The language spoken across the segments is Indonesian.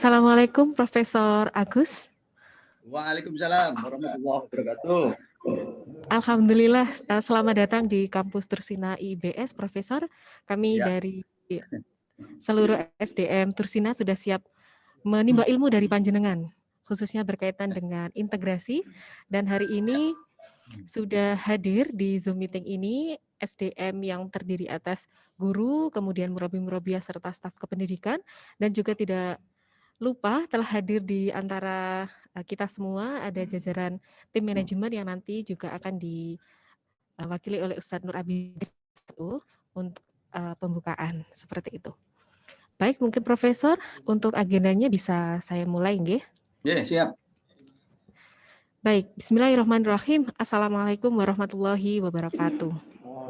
Assalamualaikum Profesor Agus. Waalaikumsalam warahmatullahi wabarakatuh. Alhamdulillah, selamat datang di kampus Tursina IBS, Profesor. Kami dari seluruh SDM Tursina sudah siap menimba ilmu dari panjenengan, khususnya berkaitan dengan integrasi. Dan hari ini sudah hadir di Zoom meeting ini SDM yang terdiri atas guru, kemudian murabi-murabiah serta staf kependidikan, dan juga tidak lupa telah hadir di antara kita semua ada jajaran tim manajemen yang nanti juga akan diwakili oleh Ustadz Nur Abidin untuk pembukaan seperti itu. Baik, mungkin Profesor untuk agendanya bisa saya mulai, nggih? Ya, siap. Baik, bismillahirrahmanirrahim. Assalamualaikum warahmatullahi wabarakatuh.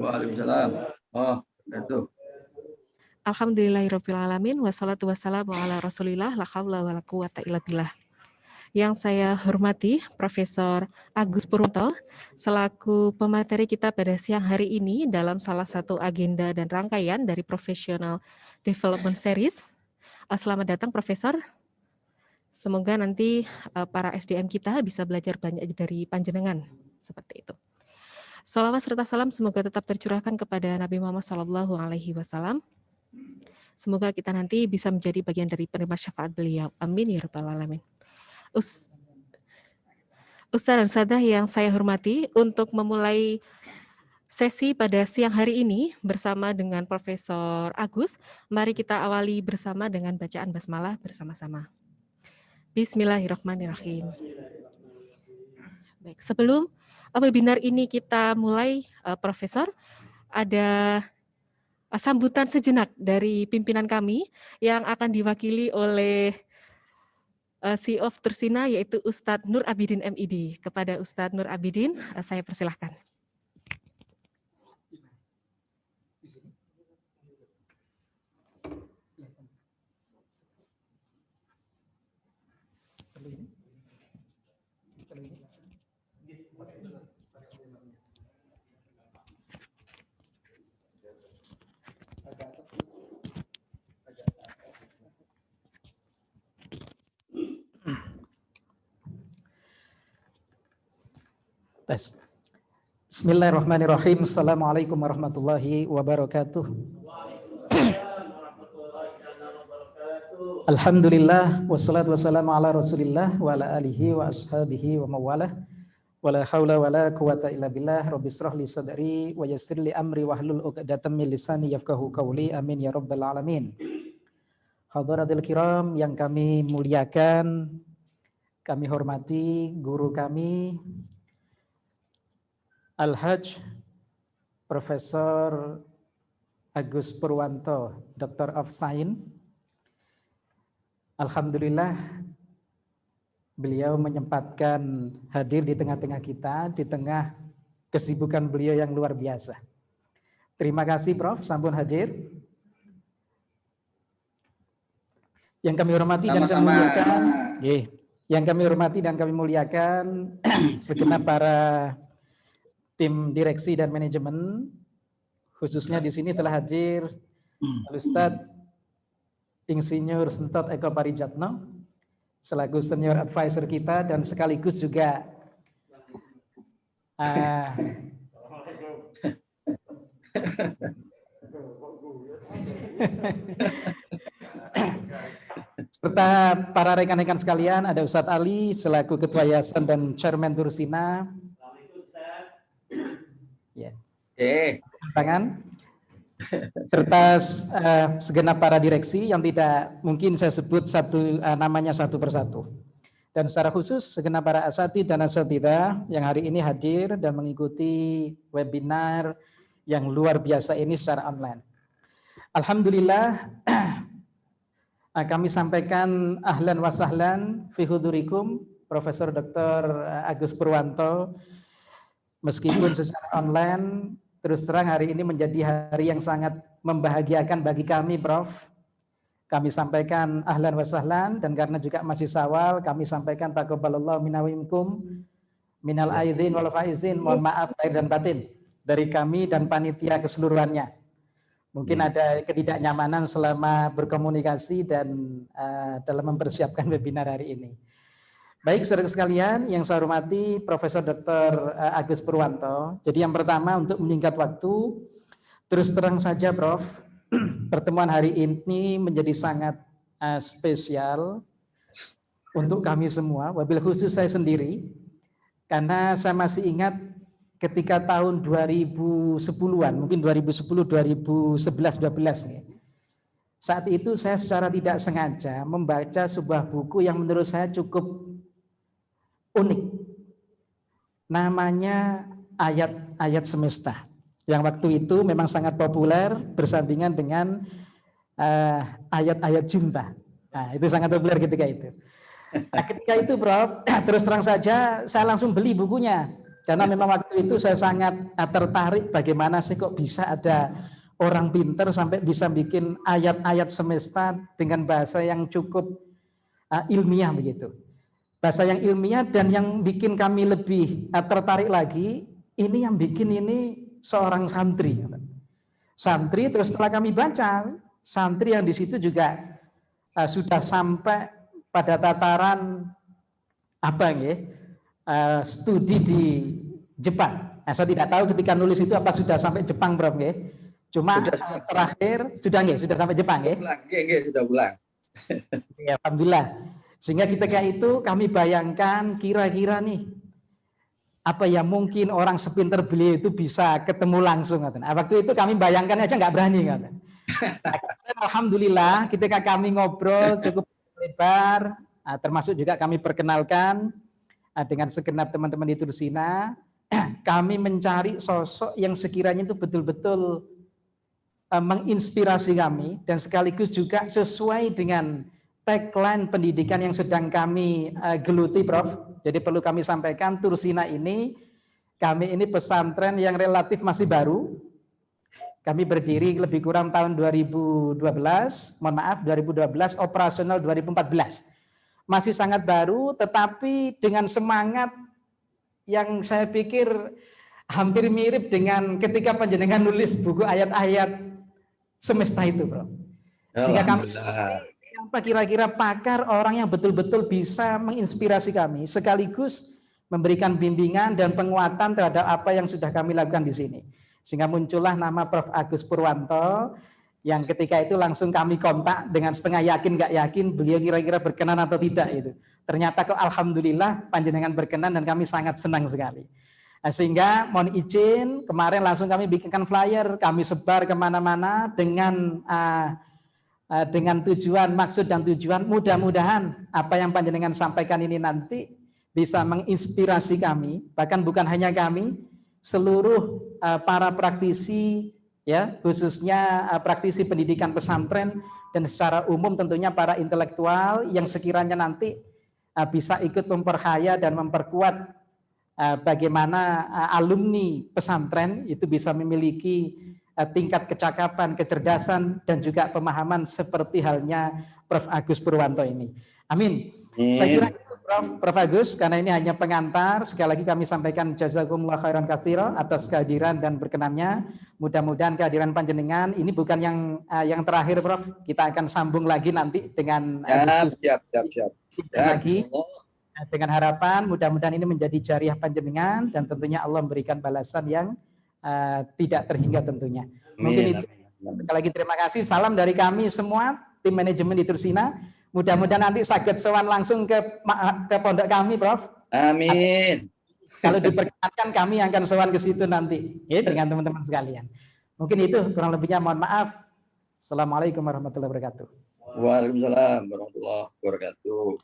Waalaikumsalam. Oh, itu. Alhamdulillahirrahmanirrahim. Wassalatu wassalamu ala rasulillah la haula wa la quwata illa billah. Yang saya hormati Profesor Agus Purwanto selaku pemateri kita pada siang hari ini dalam salah satu agenda dan rangkaian dari Professional Development Series. Selamat datang Profesor. Semoga nanti para SDM kita bisa belajar banyak dari panjenengan seperti itu. Shalawat serta salam semoga tetap tercurahkan kepada Nabi Muhammad SAW. Semoga kita nanti bisa menjadi bagian dari penerima syafaat beliau. Amin ya rabbal alamin. Ustaz dan Sadah yang saya hormati, untuk memulai sesi pada siang hari ini bersama dengan Profesor Agus, mari kita awali bersama dengan bacaan basmalah bersama-sama. Bismillahirrahmanirrahim. Baik, sebelum webinar ini kita mulai, Profesor, ada sambutan sejenak dari pimpinan kami yang akan diwakili oleh CEO of Tursina yaitu Ustadz Nur Abidin MID. Kepada Ustadz Nur Abidin, saya persilahkan. Bismillahirrahmanirrahim. Assalamualaikum warahmatullahi wabarakatuh. Alhamdulillah wassalatu wassalamu ala Rasulillah wa ala alihi wa ashabihi wa mawalah. Wala haula wala quwata illa billah. Rabbi shrah li sadri wa yassir li amri wahlul 'uqdatam min lisani yafqahu qawli. Amin ya rabbal alamin. Hadaratul kiram yang kami muliakan, kami hormati guru kami Al-Hajj Profesor Agus Purwanto, Doctor of Science. Alhamdulillah beliau menyempatkan hadir di tengah-tengah kita, di tengah kesibukan beliau yang luar biasa. Terima kasih Prof, sampun hadir. Yang kami hormati dan kami muliakan, yang kami hormati dan kami muliakan segenap para tim direksi dan manajemen, khususnya di sini telah hadir Ustadz Insinyur Sentot Eko Parijatno selaku senior advisor kita dan sekaligus juga serta para rekan-rekan sekalian, ada Ustadz Ali selaku Ketua Yayasan dan Chairman Tursina. Tangan serta segenap para direksi yang tidak mungkin saya sebut namanya satu persatu, dan secara khusus segenap para asatidz dan asatidzah yang hari ini hadir dan mengikuti webinar yang luar biasa ini secara online. Alhamdulillah kami sampaikan ahlan wa sahlan fi hudurikum Profesor Dr. Agus Purwanto. Meskipun secara online, terus terang hari ini menjadi hari yang sangat membahagiakan bagi kami, Prof. Kami sampaikan ahlan wa sahlan, dan karena juga masih Syawal, kami sampaikan taqabbalallahu minna wa minkum minal aidin wal faizin, mohon maaf lahir dan batin dari kami dan panitia keseluruhannya. Mungkin ada ketidaknyamanan selama berkomunikasi dan dalam mempersiapkan webinar hari ini. Baik, saudara sekalian, yang saya hormati Profesor Dr. Agus Purwanto. Jadi yang pertama untuk menyingkat waktu, terus terang saja Prof, pertemuan hari ini menjadi sangat spesial untuk kami semua, wabil khusus saya sendiri, karena saya masih ingat ketika tahun 2010-an, mungkin 2010, 2011, 12 nih. Saat itu saya secara tidak sengaja membaca sebuah buku yang menurut saya cukup unik. Namanya Ayat-ayat Semesta. Yang waktu itu memang sangat populer bersandingan dengan ayat-ayat cinta. Nah, itu sangat populer ketika itu. Nah, ketika itu Prof, terus terang saja saya langsung beli bukunya. Karena memang waktu itu saya sangat tertarik bagaimana sih kok bisa ada orang pinter sampai bisa bikin ayat-ayat semesta dengan bahasa yang cukup ilmiah begitu. Bahasa yang ilmiah, dan yang bikin kami lebih tertarik lagi, ini yang bikin ini seorang santri. Santri, terus setelah kami baca, santri yang di situ juga sudah sampai pada tataran studi di Jepang. Nah, saya tidak tahu ketika nulis itu apa sudah sampai Jepang, Prof. Cuma terakhir sudah sampai Jepang, Sudah pulang. Ya, alhamdulillah. Sehingga ketika itu kami bayangkan kira-kira nih apa ya, mungkin orang sepinter beliau itu bisa ketemu langsung. Nah, waktu itu kami bayangkan aja nggak berani. Alhamdulillah ketika kami ngobrol cukup lebar, termasuk juga kami perkenalkan dengan segenap teman-teman di Tursina, kami mencari sosok yang sekiranya itu betul-betul menginspirasi kami dan sekaligus juga sesuai dengan tagline pendidikan yang sedang kami geluti, Prof. Jadi perlu kami sampaikan, Tursina ini, kami ini pesantren yang relatif masih baru. Kami berdiri lebih kurang tahun 2012, operasional 2014. Masih sangat baru, tetapi dengan semangat yang saya pikir hampir mirip dengan ketika panjenengan nulis buku ayat-ayat semesta itu, Bro. Sehingga kami apa kira-kira pakar, orang yang betul-betul bisa menginspirasi kami, sekaligus memberikan bimbingan dan penguatan terhadap apa yang sudah kami lakukan di sini. Sehingga muncullah nama Prof. Agus Purwanto, yang ketika itu langsung kami kontak dengan setengah yakin nggak yakin beliau kira-kira berkenan atau tidak itu. Ternyata kok alhamdulillah panjenengan berkenan dan kami sangat senang sekali. Nah, sehingga mohon izin kemarin langsung kami bikinkan flyer, kami sebar kemana-mana dengan tujuan, maksud dan tujuan mudah-mudahan apa yang panjenengan sampaikan ini nanti bisa menginspirasi kami, bahkan bukan hanya kami, seluruh para praktisi, ya khususnya praktisi pendidikan pesantren dan secara umum tentunya para intelektual yang sekiranya nanti bisa ikut memperkaya dan memperkuat bagaimana alumni pesantren itu bisa memiliki tingkat kecakapan, kecerdasan, dan juga pemahaman seperti halnya Prof. Agus Purwanto ini. Amin. Saya kira itu Prof. Agus, karena ini hanya pengantar. Sekali lagi kami sampaikan jazakumullah khairan katsira atas kehadiran dan berkenannya. Mudah-mudahan kehadiran panjenengan ini bukan yang terakhir, Prof. Kita akan sambung lagi nanti dengan diskusi. Siap. Lagi. Dengan harapan mudah-mudahan ini menjadi jariah panjenengan dan tentunya Allah memberikan balasan yang tidak terhingga tentunya. Mungkin itu. Sekali lagi terima kasih. Salam dari kami semua, tim manajemen di Tursina. Mudah-mudahan nanti sakit sowan langsung ke pondok kami, Prof. Amin. Kalau diperkenankan kami akan sowan ke situ nanti, ya, dengan teman-teman sekalian. Mungkin itu kurang lebihnya, mohon maaf. Assalamualaikum warahmatullahi wabarakatuh. Waalaikumsalam warahmatullahi wabarakatuh.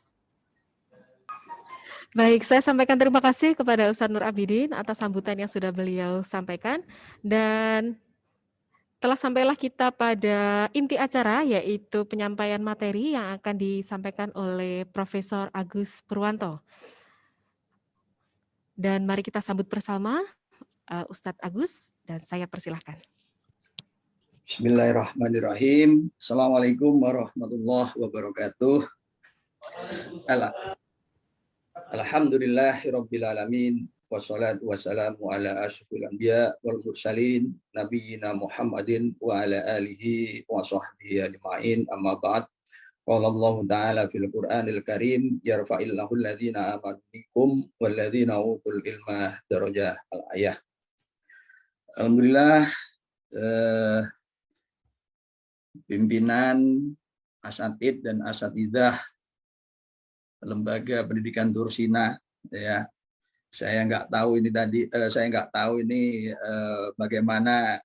Baik, saya sampaikan terima kasih kepada Ustadz Nur Abidin atas sambutan yang sudah beliau sampaikan, dan telah sampailah kita pada inti acara, yaitu penyampaian materi yang akan disampaikan oleh Profesor Agus Purwanto. Dan mari kita sambut bersama Ustadz Agus, dan saya persilahkan. Bismillahirrahmanirrahim. Assalamualaikum warahmatullahi wabarakatuh. Alhamdulillahirabbil alamin. wassalatu wassalamu ala asyrofil anbiya wal mursalin nabiyina Muhammadin wa ala alihi wa sahbihi ajma'in, amma ba'd. Qala Allah Ta'ala fil Qur'anil Karim, yarfa'illahu alladhina amanu minkum walladhina utul ilma darajah. Al-ayah. Alhamdulillah, pimpinan asatid dan asatidah lembaga pendidikan Tursina, ya, saya nggak tahu ini bagaimana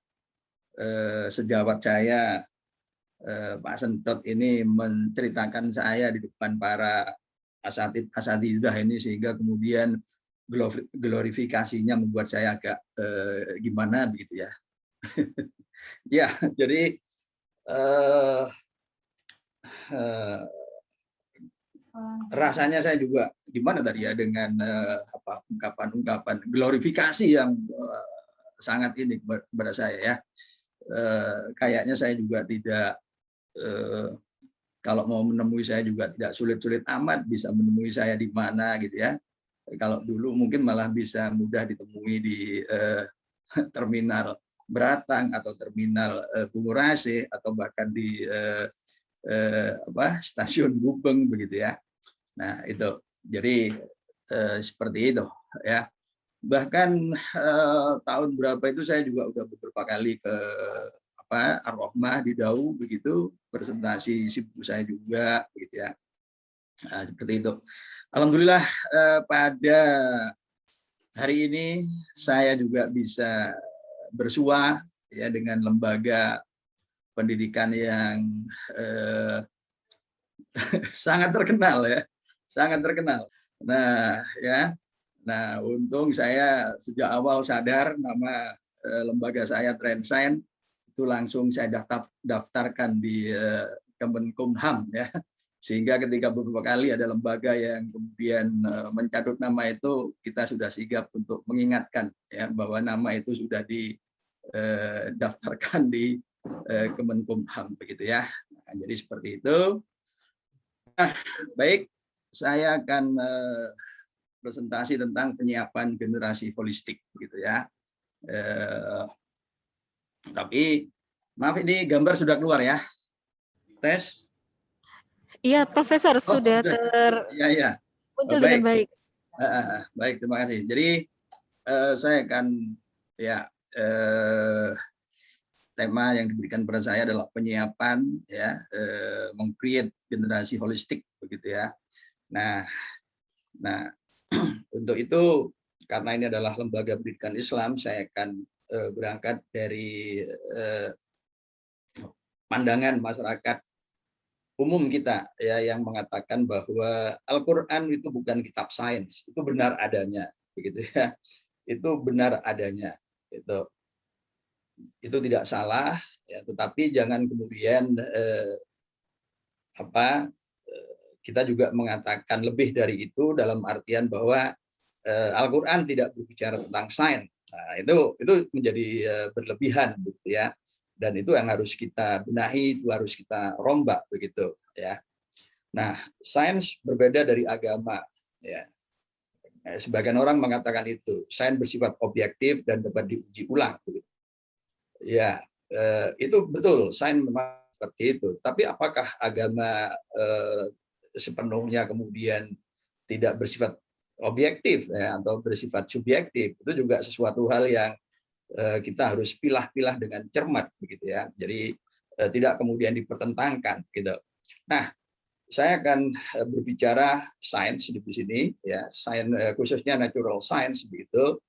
sejawat saya Pak Sentot ini menceritakan saya di depan para asatidah ini, sehingga kemudian glorifikasinya membuat saya agak gimana begitu ya. Ya, jadi rasanya saya juga gimana tadi ya dengan ungkapan-ungkapan glorifikasi yang sangat ini kepada saya ya. Kayaknya saya juga tidak, kalau mau menemui saya juga tidak sulit-sulit amat bisa menemui saya di mana gitu ya. Kalau dulu mungkin malah bisa mudah ditemui di terminal Beratang atau terminal Bungurasi atau bahkan di stasiun Gubeng begitu ya. Nah itu, jadi seperti itu ya. Bahkan tahun berapa itu saya juga udah beberapa kali ke Ar-Rahmah di Dau begitu, presentasi buku saya juga begitu ya. Nah, seperti itu. Alhamdulillah pada hari ini saya juga bisa bersua ya dengan lembaga pendidikan yang sangat terkenal ya, sangat terkenal. Nah ya, nah untung saya sejak awal sadar nama lembaga saya Trendsign, itu langsung saya daftarkan di Kemenkumham ya, sehingga ketika beberapa kali ada lembaga yang kemudian mencatut nama itu, kita sudah sigap untuk mengingatkan ya bahwa nama itu sudah didaftarkan di Kemenkumham begitu ya. Nah, jadi seperti itu. Nah, baik, saya akan presentasi tentang penyiapan generasi holistik begitu ya. Tapi maaf, ini gambar sudah keluar ya. Tes. Iya, Profesor, sudah ya. muncul dengan baik. Baik, terima kasih. Jadi saya akan ya tema yang diberikan pada saya adalah penyiapan ya, meng-create generasi holistik begitu ya. Nah untuk itu, karena ini adalah lembaga pendidikan Islam, saya akan berangkat dari pandangan masyarakat umum kita ya, yang mengatakan bahwa Al-Qur'an itu bukan kitab sains, itu benar adanya begitu ya. Itu benar adanya. Itu tidak salah ya, tetapi jangan kemudian kita juga mengatakan lebih dari itu, dalam artian bahwa Al-Qur'an tidak berbicara tentang sains. Nah, itu menjadi berlebihan gitu ya. Dan itu yang harus kita benahi, itu harus kita rombak begitu ya. Nah, sains berbeda dari agama ya. Sebagian orang mengatakan itu sains bersifat objektif dan dapat diuji ulang begitu. Ya, itu betul, sains memang seperti itu. Tapi apakah agama sepenuhnya kemudian tidak bersifat objektif ya, atau bersifat subjektif? Itu juga sesuatu hal yang kita harus pilah-pilah dengan cermat begitu ya. Jadi tidak kemudian dipertentangkan gitu. Nah, saya akan berbicara sains di sini ya, sains khususnya natural science begitu.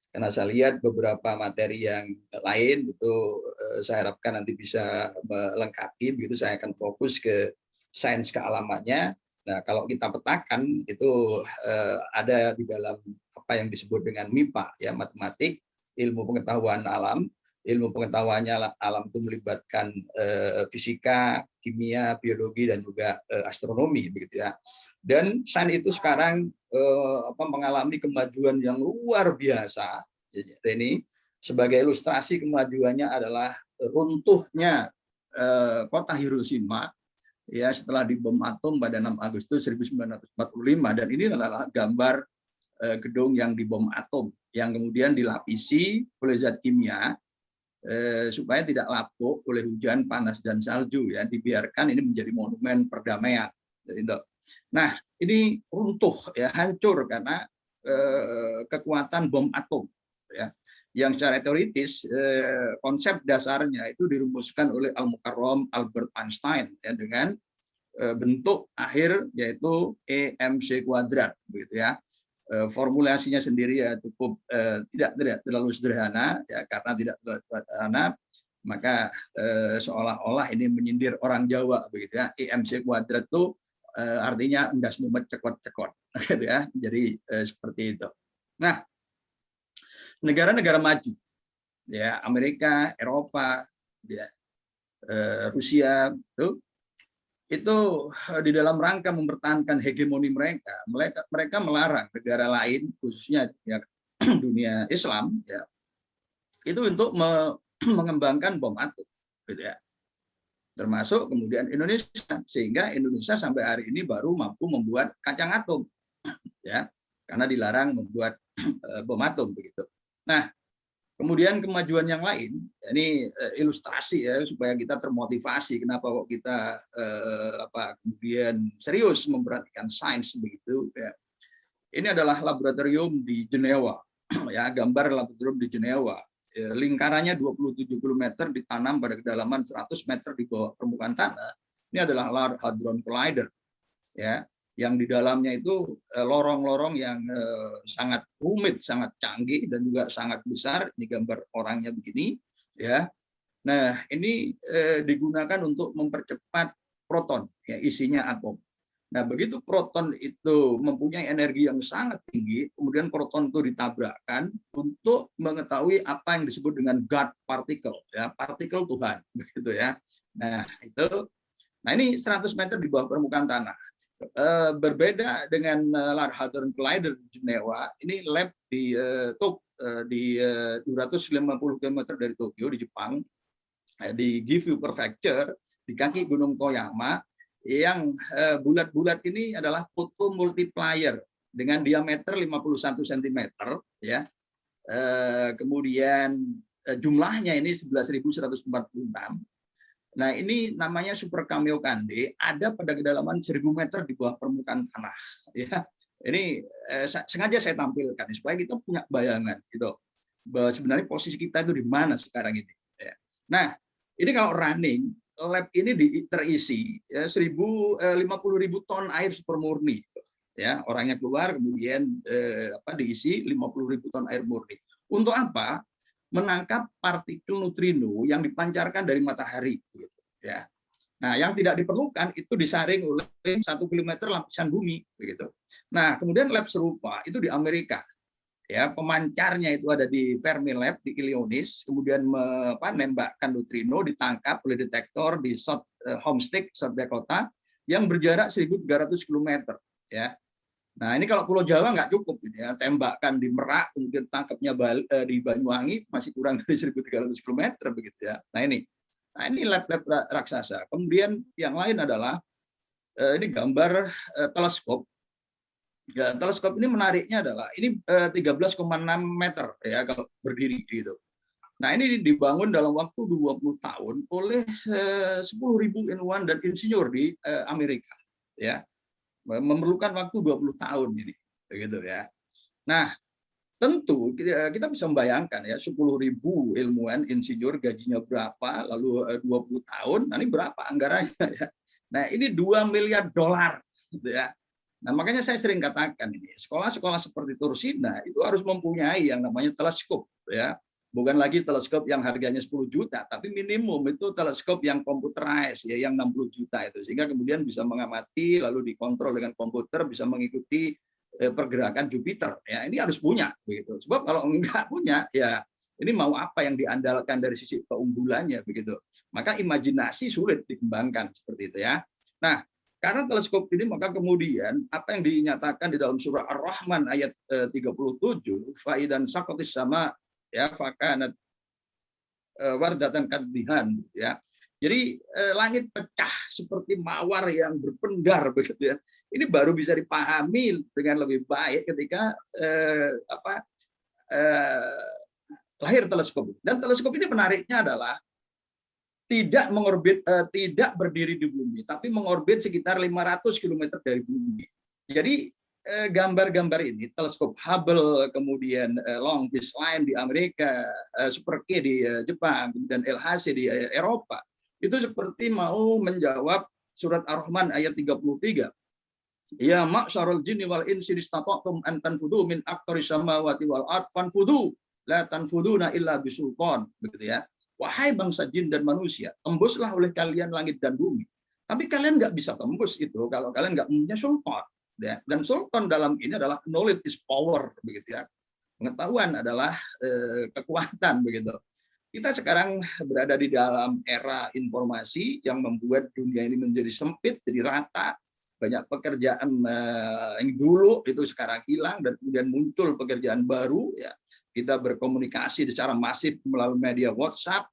Karena saya lihat beberapa materi yang lain itu saya harapkan nanti bisa melengkapi begitu. Saya akan fokus ke sains kealamannya. Nah, kalau kita petakan itu ada di dalam apa yang disebut dengan MIPA ya, matematik, ilmu pengetahuan alam. Ilmu pengetahuannya alam itu melibatkan fisika, kimia, biologi, dan juga astronomi begitu ya. Dan sains itu sekarang mengalami kemajuan yang luar biasa. Ini sebagai ilustrasi kemajuannya adalah runtuhnya kota Hiroshima ya setelah dibom atom pada 6 Agustus 1945, dan ini adalah gambar gedung yang dibom atom, yang kemudian dilapisi oleh zat kimia supaya tidak lapuk oleh hujan, panas, dan salju, ya, dibiarkan ini menjadi monumen perdamaian. Nah, ini runtuh, ya, hancur karena kekuatan bom atom, ya, yang secara teoritis konsep dasarnya itu dirumuskan oleh Al-Mukarram Albert Einstein, ya, dengan bentuk akhir yaitu EMC kuadrat, begitu ya. Formulasinya sendiri ya cukup tidak terlalu sederhana, ya, karena tidak terlalu sederhana maka seolah-olah ini menyindir orang Jawa, begitu ya. EMC kuadrat itu artinya endas mumet cekot-cekot, gitu ya. Jadi seperti itu. Nah, negara-negara maju, ya, Amerika, Eropa, ya, Rusia, itu di dalam rangka mempertahankan hegemoni mereka melarang negara lain, khususnya dunia Islam, ya, itu untuk mengembangkan bom atom, gitu ya. Termasuk kemudian Indonesia, sehingga Indonesia sampai hari ini baru mampu membuat kacang atom, ya, karena dilarang membuat bom atom, begitu. Nah, kemudian kemajuan yang lain, ini ilustrasi, ya, supaya kita termotivasi kenapa kok kita kemudian serius memperhatikan sains, begitu, ya. Ini adalah laboratorium di Jenewa, ya, gambar laboratorium di Jenewa. Lingkarannya 27 km, ditanam pada kedalaman 100 meter di bawah permukaan tanah. Ini adalah Large Hadron Collider, ya, yang di dalamnya itu lorong-lorong yang sangat rumit, sangat canggih, dan juga sangat besar. Ini gambar orangnya begini, ya. Nah, ini digunakan untuk mempercepat proton, ya, isinya atom. Nah, begitu proton itu mempunyai energi yang sangat tinggi, kemudian proton itu ditabrakkan untuk mengetahui apa yang disebut dengan God particle, ya, partikel Tuhan, begitu ya. Nah, ini 100 meter di bawah permukaan tanah. Berbeda dengan Large Hadron Collider di Jenewa, ini lab di 250 km dari Tokyo di Jepang, di Gifu Prefecture, di kaki Gunung Toyama, yang bulat-bulat ini adalah photomultiplier dengan diameter 51 cm, ya. Kemudian jumlahnya ini 11.146. Nah, ini namanya Super Kamiokande, ada pada kedalaman 1.000 meter di bawah permukaan tanah, ya. Ini sengaja saya tampilkan supaya kita punya bayangan, gitu, bahwa sebenarnya posisi kita itu di mana sekarang ini, ya. Nah, ini kalau running, lab ini terisi 50.000 ton air super murni, ya. Orangnya keluar, kemudian diisi 50.000 ton air murni. Untuk apa? Menangkap partikel neutrino yang dipancarkan dari matahari, gitu, ya. Nah, yang tidak diperlukan itu disaring oleh 1 km lapisan bumi, begitu. Nah, kemudian lab serupa itu di Amerika, ya, pemancarnya itu ada di Fermilab di Illinois, kemudian menembakkan neutrino, ditangkap oleh detektor di Homestead, South Dakota, yang berjarak 1.300 km, ya. Nah, ini kalau Pulau Jawa nggak cukup, ya, tembakan di Merak, kemudian tangkapnya di Banyuwangi masih kurang dari 1.300 km, begitu ya. Nah, ini lab-lab raksasa. Kemudian yang lain adalah ini gambar teleskop. Ya, teleskop ini menariknya adalah ini 13,6 meter, ya, kalau berdiri, gitu. Nah, ini dibangun dalam waktu 20 tahun oleh 10.000 ilmuwan dan insinyur di Amerika, ya. Memerlukan waktu 20 tahun ini, begitu ya. Nah, tentu kita bisa membayangkan, ya, 10.000 ilmuwan insinyur gajinya berapa, lalu 20 tahun, nah ini berapa anggarannya, ya. Nah, ini $2 miliar, gitu ya. Nah, makanya saya sering katakan ini, sekolah-sekolah seperti Tursina itu harus mempunyai yang namanya teleskop, ya. Bukan lagi teleskop yang harganya 10 juta, tapi minimum itu teleskop yang computerized, ya, yang 60 juta itu, sehingga kemudian bisa mengamati lalu dikontrol dengan komputer, bisa mengikuti pergerakan Jupiter, ya. Ini harus punya, begitu. Sebab kalau enggak punya, ya, ini mau apa yang diandalkan dari sisi keunggulannya, begitu. Maka imajinasi sulit dikembangkan seperti itu, ya. Nah, karena teleskop ini, maka kemudian apa yang dinyatakan di dalam surah Ar-Rahman ayat 37, faidan sakotis sama, ya, fakanat wardatan kadhihan, ya. Jadi langit pecah seperti mawar yang berpendar begitu ya. Ini baru bisa dipahami dengan lebih baik ketika lahir teleskop. Dan teleskop ini menariknya adalah tidak mengorbit, tidak berdiri di bumi, tapi mengorbit sekitar 500 km dari bumi. Jadi gambar-gambar ini, teleskop Hubble, kemudian Long Beach Line di Amerika, Super K di Jepang, dan LHC di Eropa, itu seperti mau menjawab surat Ar-Rahman ayat 33. Ya ma'syarul jinni wal insi istata'tum an tanfudu min aqtaris samawati wal ard fanfudu la tanfuduna illa bisultan, begitu ya. Wahai bangsa jin dan manusia, tembuslah oleh kalian langit dan bumi. Tapi kalian nggak bisa tembus itu kalau kalian nggak punya sultan. Dan sultan dalam ini adalah knowledge is power, begitu ya. Pengetahuan adalah kekuatan, begitu. Kita sekarang berada di dalam era informasi yang membuat dunia ini menjadi sempit, jadi rata. Banyak pekerjaan yang dulu itu sekarang hilang dan kemudian muncul pekerjaan baru. Ya, kita berkomunikasi secara masif melalui media WhatsApp,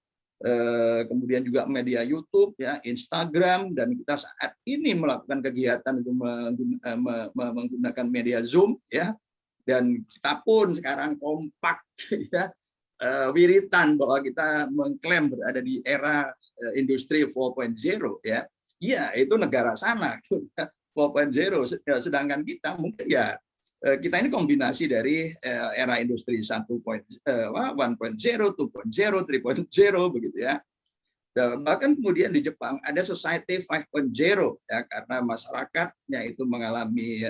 kemudian juga media YouTube, ya, Instagram, dan kita saat ini melakukan kegiatan itu menggunakan media Zoom, ya. Dan kita pun sekarang kompak, ya, wiritan bahwa kita mengklaim berada di era industri 4.0, ya. Iya, itu negara sana 4.0, sedangkan kita mungkin ya kita ini kombinasi dari era industri 1.0, 1.0, 2.0, 3.0, begitu ya. Dan bahkan kemudian di Jepang ada society 5.0, ya, karena masyarakatnya itu mengalami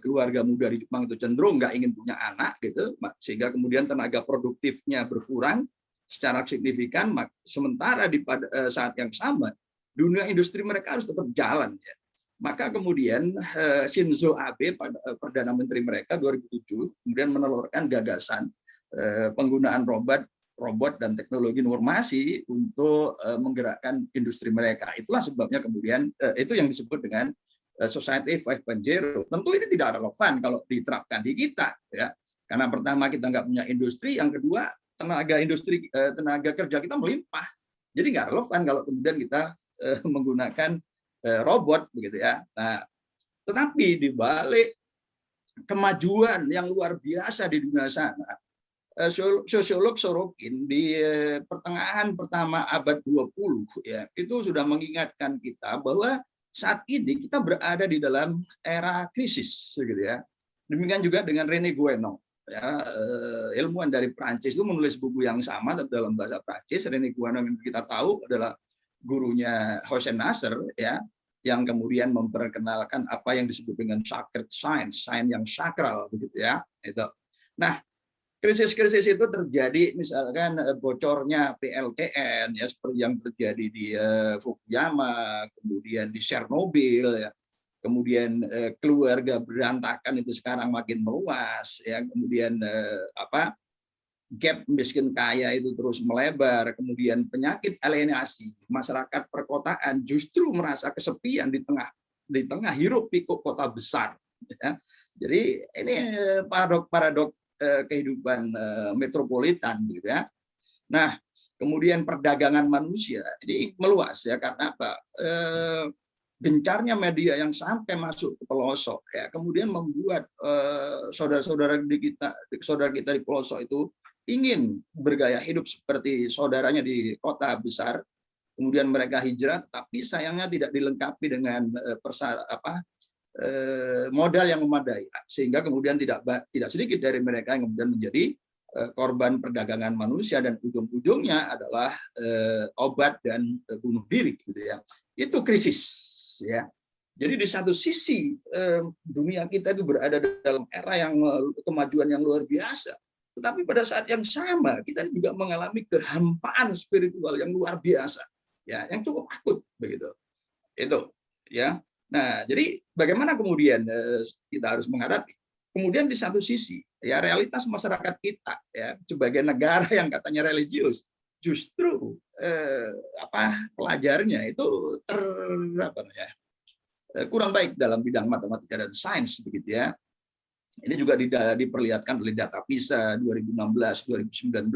keluarga muda di Jepang itu cenderung nggak ingin punya anak gitu, sehingga kemudian tenaga produktifnya berkurang secara signifikan. Sementara di saat yang sama dunia industri mereka harus tetap jalan, ya. Maka kemudian Shinzo Abe, Perdana Menteri mereka 2007, kemudian menelurkan gagasan penggunaan robot dan teknologi informasi untuk menggerakkan industri mereka. Itulah sebabnya kemudian itu yang disebut dengan Society 5.0. Tentu ini tidak relevan kalau diterapkan di kita, ya. Karena pertama kita nggak punya industri, yang kedua tenaga kerja kita melimpah. Jadi nggak relevan kalau kemudian kita menggunakan robot, begitu ya. Nah, tetapi di balik kemajuan yang luar biasa di dunia sana, sosiolog Sorokin di pertengahan pertama abad 20, ya, itu sudah mengingatkan kita bahwa saat ini kita berada di dalam era krisis, gitu ya. Demikian juga dengan René Guénon, ya, ilmuwan dari Prancis, itu menulis buku yang sama dalam bahasa Prancis. René Guénon yang kita tahu adalah gurunya Hossein Nasr, ya, yang kemudian memperkenalkan apa yang disebut dengan sacred science, sains yang sakral, begitu ya. Itu. Nah, krisis-krisis itu terjadi, misalkan bocornya PLTN, ya, seperti yang terjadi di Fukuyama, kemudian di Chernobyl, ya. Kemudian keluarga berantakan itu sekarang makin meluas, ya. Kemudian gap miskin kaya itu terus melebar, kemudian penyakit alienasi, masyarakat perkotaan justru merasa kesepian di tengah hiruk pikuk kota besar, ya. Jadi ini paradok kehidupan metropolitan, gitu ya. Nah, kemudian perdagangan manusia ini meluas, ya, karena apa? Gencarnya media yang sampai masuk ke pelosok, ya, kemudian membuat saudara-saudara kita di pelosok itu ingin bergaya hidup seperti saudaranya di kota besar. Kemudian mereka hijrah, tapi sayangnya tidak dilengkapi dengan modal yang memadai, sehingga kemudian tidak sedikit dari mereka yang kemudian menjadi korban perdagangan manusia, dan ujung-ujungnya adalah obat dan bunuh diri, gitu ya. Itu krisis, ya. Jadi di satu sisi dunia kita itu berada dalam era yang kemajuan yang luar biasa, tetapi pada saat yang sama kita juga mengalami kehampaan spiritual yang luar biasa, ya, yang cukup akut, begitu. Itu, ya. Nah, jadi bagaimana kemudian kita harus menghadapi? Kemudian di satu sisi, ya, realitas masyarakat kita, ya, sebagai negara yang katanya religius, justru pelajarnya itu kurang baik dalam bidang matematika dan sains, begitu ya. Ini juga diperlihatkan oleh data PISA 2016-2019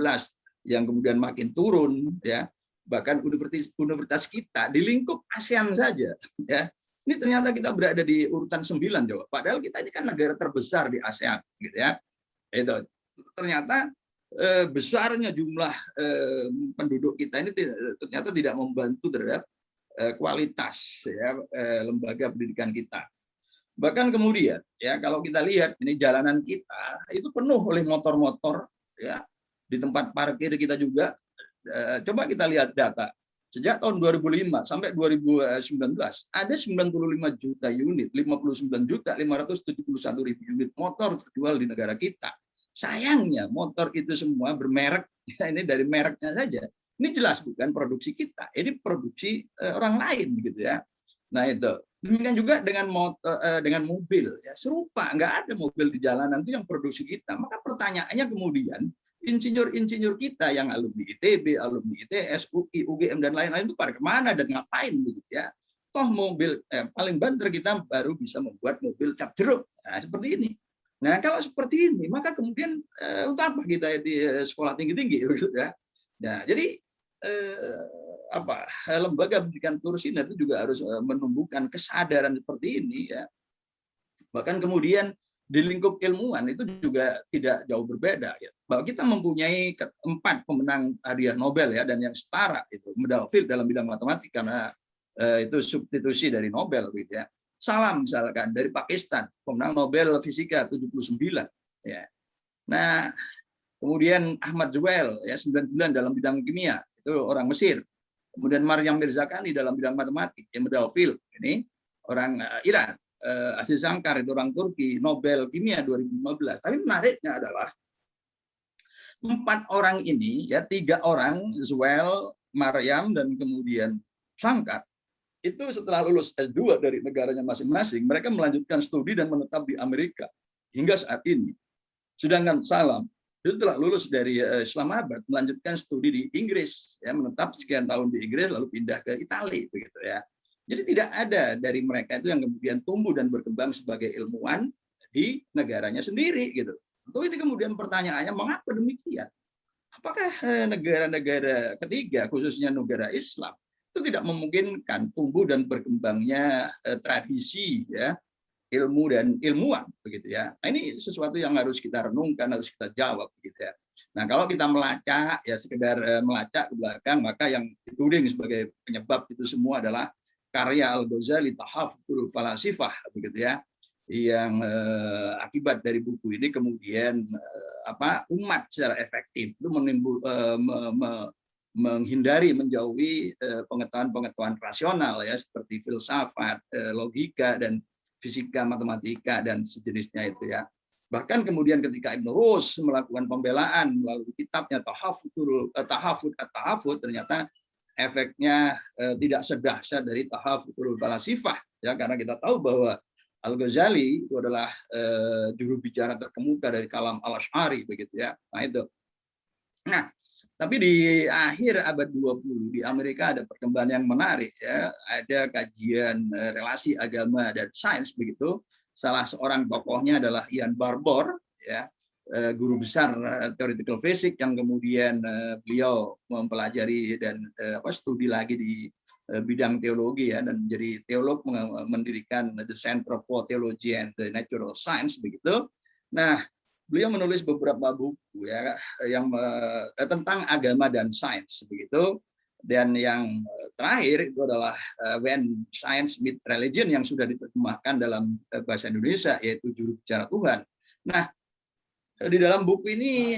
yang kemudian makin turun, ya. bahkan universitas kita di lingkup ASEAN saja, ya. Ini ternyata kita berada di urutan 9 Jawa. Padahal kita ini kan negara terbesar di ASEAN, gitu ya. Itu ternyata besarnya jumlah penduduk kita ini ternyata tidak membantu terhadap kualitas ya lembaga pendidikan kita. Bahkan kemudian ya kalau kita lihat ini jalanan kita itu penuh oleh motor-motor ya. Di tempat parkir kita juga coba kita lihat data. Sejak tahun 2005 sampai 2019 ada 95 juta unit, 59.571.000 unit motor terjual di negara kita. Sayangnya motor itu semua bermerek, ya ini dari mereknya saja. Ini jelas bukan produksi kita, ini produksi orang lain gitu ya. Nah itu. Demikian juga dengan motor, dengan mobil, ya serupa, nggak ada mobil di jalanan itu yang produksi kita. Maka pertanyaannya kemudian insinyur-insinyur kita yang alumni ITB, alumni ITS, UI, UGM dan lain-lain itu pada kemana dan ngapain begitu ya? Toh mobil paling banter kita baru bisa membuat mobil cap jeruk, nah, seperti ini. Nah kalau seperti ini maka kemudian untuk apa kita di sekolah tinggi-tinggi begitu ya? Nah jadi lembaga pendidikan Tursina itu juga harus menumbuhkan kesadaran seperti ini ya. Bahkan kemudian di lingkup ilmuwan itu juga tidak jauh berbeda ya. Bahwa kita mempunyai 4 pemenang hadiah Nobel ya dan yang setara itu Mendalfield dalam bidang matematika karena itu substitusi dari Nobel gitu ya. Salam misalkan dari Pakistan, pemenang Nobel Fisika 79 ya. Nah, kemudian Ahmad Zuhail ya 99 dalam bidang kimia, itu orang Mesir. Kemudian Maryam Mirzakhani dalam bidang matematik, ya Mendalfield ini orang Iran. Aziz Shankar itu orang Turki, Nobel Kimia 2015. Tapi menariknya adalah 4 orang ini, ya 3 orang, Zuhail, Maryam, dan kemudian Shankar, itu setelah lulus S2 dari negaranya masing-masing, mereka melanjutkan studi dan menetap di Amerika hingga saat ini. Sedangkan Salam itu telah lulus dari Islamabad, melanjutkan studi di Inggris, ya menetap sekian tahun di Inggris, lalu pindah ke Italia, begitu ya. Jadi tidak ada dari mereka itu yang kemudian tumbuh dan berkembang sebagai ilmuwan di negaranya sendiri gitu. Tentu ini kemudian pertanyaannya mengapa demikian? Apakah negara-negara ketiga khususnya negara Islam itu tidak memungkinkan tumbuh dan berkembangnya tradisi ya ilmu dan ilmuwan begitu ya. Nah, ini sesuatu yang harus kita renungkan, harus kita jawab begitu ya. Nah, kalau kita melacak ya sekedar melacak ke belakang maka yang dituding sebagai penyebab itu semua adalah karya Al-Ghazali Tahaffudzul Falasifah begitu ya, yang akibat dari buku ini kemudian umat secara efektif itu menghindari menjauhi pengetahuan-pengetahuan rasional ya seperti filsafat, logika dan fisika, matematika dan sejenisnya itu ya. Bahkan kemudian ketika Ibn Rus melakukan pembelaan melalui kitabnya Tahafud at-Tahafud ternyata efeknya tidak sedahsyat dari Tahaffudzul Falasifah ya, karena kita tahu bahwa Al-Ghazali itu adalah juru bicara terkemuka dari kalam Al-Asy'ari begitu ya. Nah itu. Nah, tapi di akhir abad 20 di Amerika ada perkembangan yang menarik ya, ada kajian relasi agama dan sains begitu. Salah seorang tokohnya adalah Ian Barbour ya. Guru besar theoretical physics yang kemudian beliau mempelajari dan studi lagi di bidang teologi ya dan menjadi teolog mendirikan The Center for Theology and the Natural Science begitu. Nah, beliau menulis beberapa buku ya yang tentang agama dan sains begitu. Dan yang terakhir itu adalah When Science Meets Religion yang sudah diterjemahkan dalam bahasa Indonesia yaitu Juru Bicara Tuhan. Nah, di dalam buku ini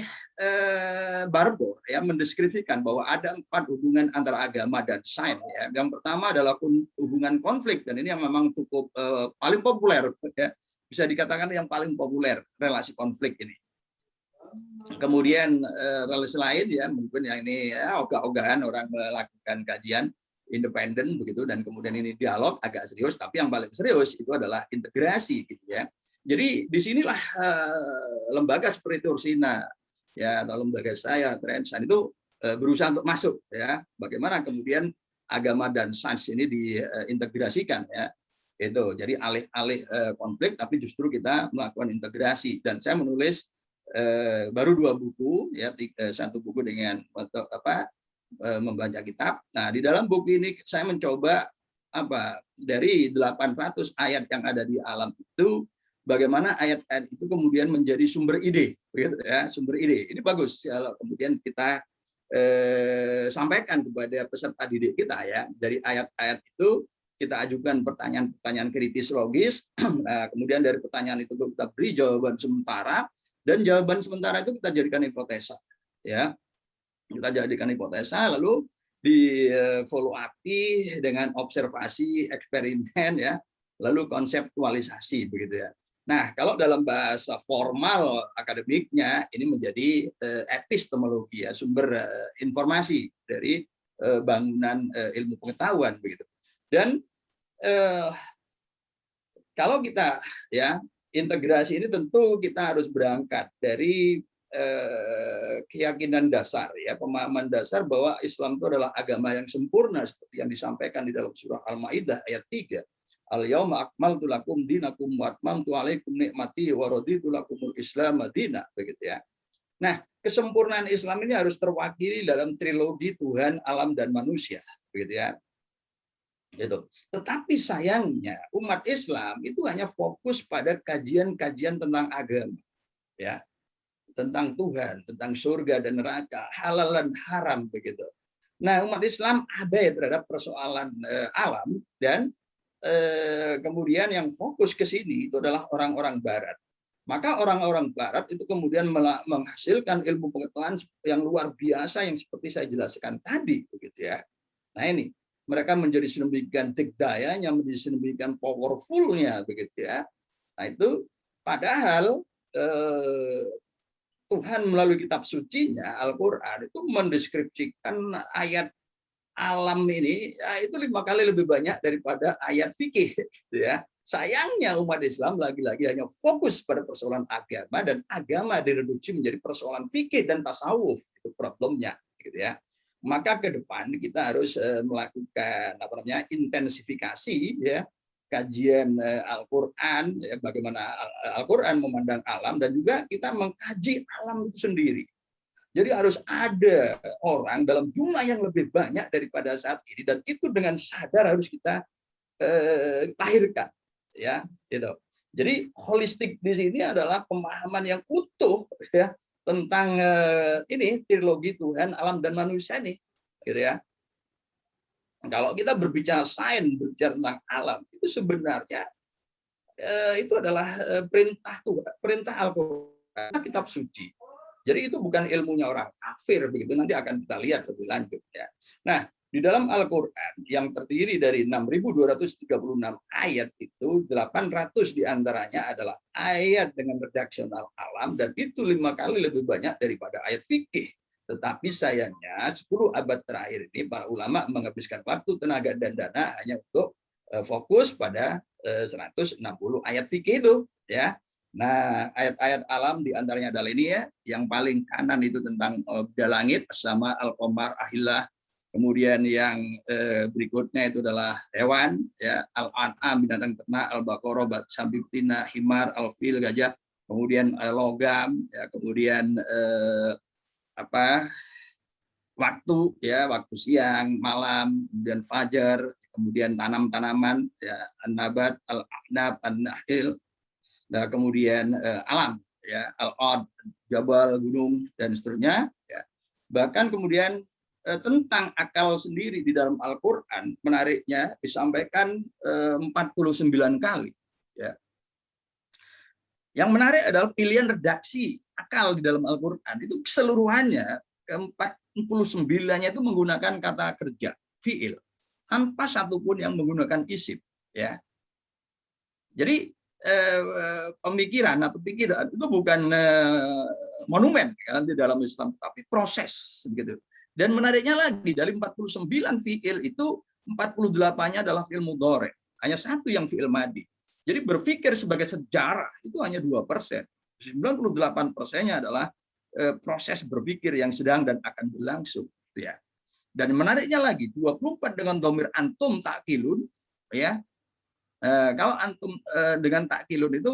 Barbour ya mendeskripsikan bahwa ada 4 hubungan antara agama dan sains ya. Yang pertama adalah hubungan konflik dan ini yang memang cukup paling populer ya. Bisa dikatakan yang paling populer relasi konflik ini. Kemudian relasi lain ya mungkin yang ini ya ogah-ogahan orang melakukan kajian independen begitu dan kemudian ini dialog agak serius tapi yang paling serius itu adalah integrasi gitu ya. Jadi disinilah lembaga seperti Tursina ya atau lembaga saya Trensan itu berusaha untuk masuk ya bagaimana kemudian agama dan sains ini diintegrasikan ya itu jadi alih-alih konflik tapi justru kita melakukan integrasi dan saya menulis baru 2 buku ya 1 buku dengan membaca kitab. Nah, di dalam buku ini saya mencoba dari 800 ayat yang ada di alam itu, bagaimana ayat-ayat itu kemudian menjadi sumber ide, begitu ya, sumber ide. Ini bagus kalau kemudian kita sampaikan kepada peserta didik kita ya. Dari ayat-ayat itu kita ajukan pertanyaan-pertanyaan kritis logis. Nah, kemudian dari pertanyaan itu kita beri jawaban sementara, dan jawaban sementara itu kita jadikan hipotesa ya. Kita jadikan hipotesa, lalu di follow up dengan observasi, eksperimen ya, lalu konseptualisasi begitu ya. Nah, kalau dalam bahasa formal akademiknya ini menjadi epistemologi ya, sumber informasi dari bangunan ilmu pengetahuan begitu. Dan kalau kita ya integrasi ini tentu kita harus berangkat dari keyakinan dasar ya, pemahaman dasar bahwa Islam itu adalah agama yang sempurna seperti yang disampaikan di dalam surah Al-Maidah ayat 3. Al-yauma akmaltu lakum dinakum wa atmamtu alaikum nikmati wa raditu lakumul Islam madina, begitu ya. Nah, kesempurnaan Islam ini harus terwakili dalam trilogi Tuhan, alam dan manusia, begitu ya. Gitu. Tetapi sayangnya umat Islam itu hanya fokus pada kajian-kajian tentang agama ya, tentang Tuhan, tentang surga dan neraka, halal dan haram begitu. Nah, umat Islam abai terhadap persoalan alam, dan kemudian yang fokus ke sini itu adalah orang-orang Barat. Maka orang-orang Barat itu kemudian menghasilkan ilmu pengetahuan yang luar biasa yang seperti saya jelaskan tadi, begitu ya. Nah ini mereka menjadi sedemikian dikdayanya, menjadi sedemikian powerfulnya, begitu ya. Nah itu padahal Tuhan melalui kitab sucinya Al-Quran itu mendeskripsikan ayat alam ini ya, itu 5 kali lebih banyak daripada ayat fikih gitu ya. Sayangnya umat Islam lagi-lagi hanya fokus pada persoalan agama, dan agama direduksi menjadi persoalan fikih dan tasawuf, itu problemnya gitu ya. Maka ke depan kita harus melakukan intensifikasi ya, kajian Al-Quran ya, bagaimana Al-Quran memandang alam, dan juga kita mengkaji alam itu sendiri. Jadi harus ada orang dalam jumlah yang lebih banyak daripada saat ini, dan itu dengan sadar harus kita lahirkan ya, gitu. Jadi holistik di sini adalah pemahaman yang utuh ya tentang ini trilogi Tuhan, alam dan manusia ini, gitu ya. Kalau kita berbicara sains, berbicara tentang alam, itu sebenarnya itu adalah perintah Tuhan, perintah Al-Quran, kitab suci. Jadi itu bukan ilmunya orang kafir begitu, nanti akan kita lihat lebih lanjut ya. Nah, di dalam Al-Qur'an yang terdiri dari 6.236 ayat itu 800 diantaranya adalah ayat dengan redaksional alam, dan itu 5 kali lebih banyak daripada ayat fikih. Tetapi sayangnya 10 abad terakhir ini para ulama menghabiskan waktu, tenaga dan dana hanya untuk fokus pada 160 ayat fikih itu ya. Nah, ayat-ayat alam diantaranya adalah ini ya, yang paling kanan itu tentang benda langit, sama Al-Qamar, Ahillah. Kemudian yang berikutnya itu adalah hewan, ya, Al-An'am, binatang ternak, Al-Baqarah, Sambibtina, Himar, Al-Fil, gajah. Kemudian logam, ya, kemudian waktu, ya, waktu siang, malam, kemudian fajar, kemudian tanam-tanaman, ya, An-Nabat, Al-A'nab, An-Nahil. Nah, kemudian alam ya, al-ard, jabal, gunung dan seterusnya ya. Bahkan kemudian tentang akal sendiri di dalam Al-Qur'an menariknya disampaikan 49 kali ya. Yang menarik adalah pilihan redaksi akal di dalam Al-Qur'an itu keseluruhannya ke-49-nya itu menggunakan kata kerja fiil, tanpa satupun yang menggunakan isim ya. Jadi pemikiran atau pikiran itu bukan monumen kan di dalam Islam, tapi proses gitu. Dan menariknya lagi, dari 49 fiil itu 48-nya adalah fiil mudhari, hanya 1 yang fiil madi. Jadi berpikir sebagai sejarah itu hanya 2%. 98%-nya adalah proses berpikir yang sedang dan akan berlangsung ya. Dan menariknya lagi, 24 dengan dhamir antum ta'qilun ya. Kalau antum dengan takkilun itu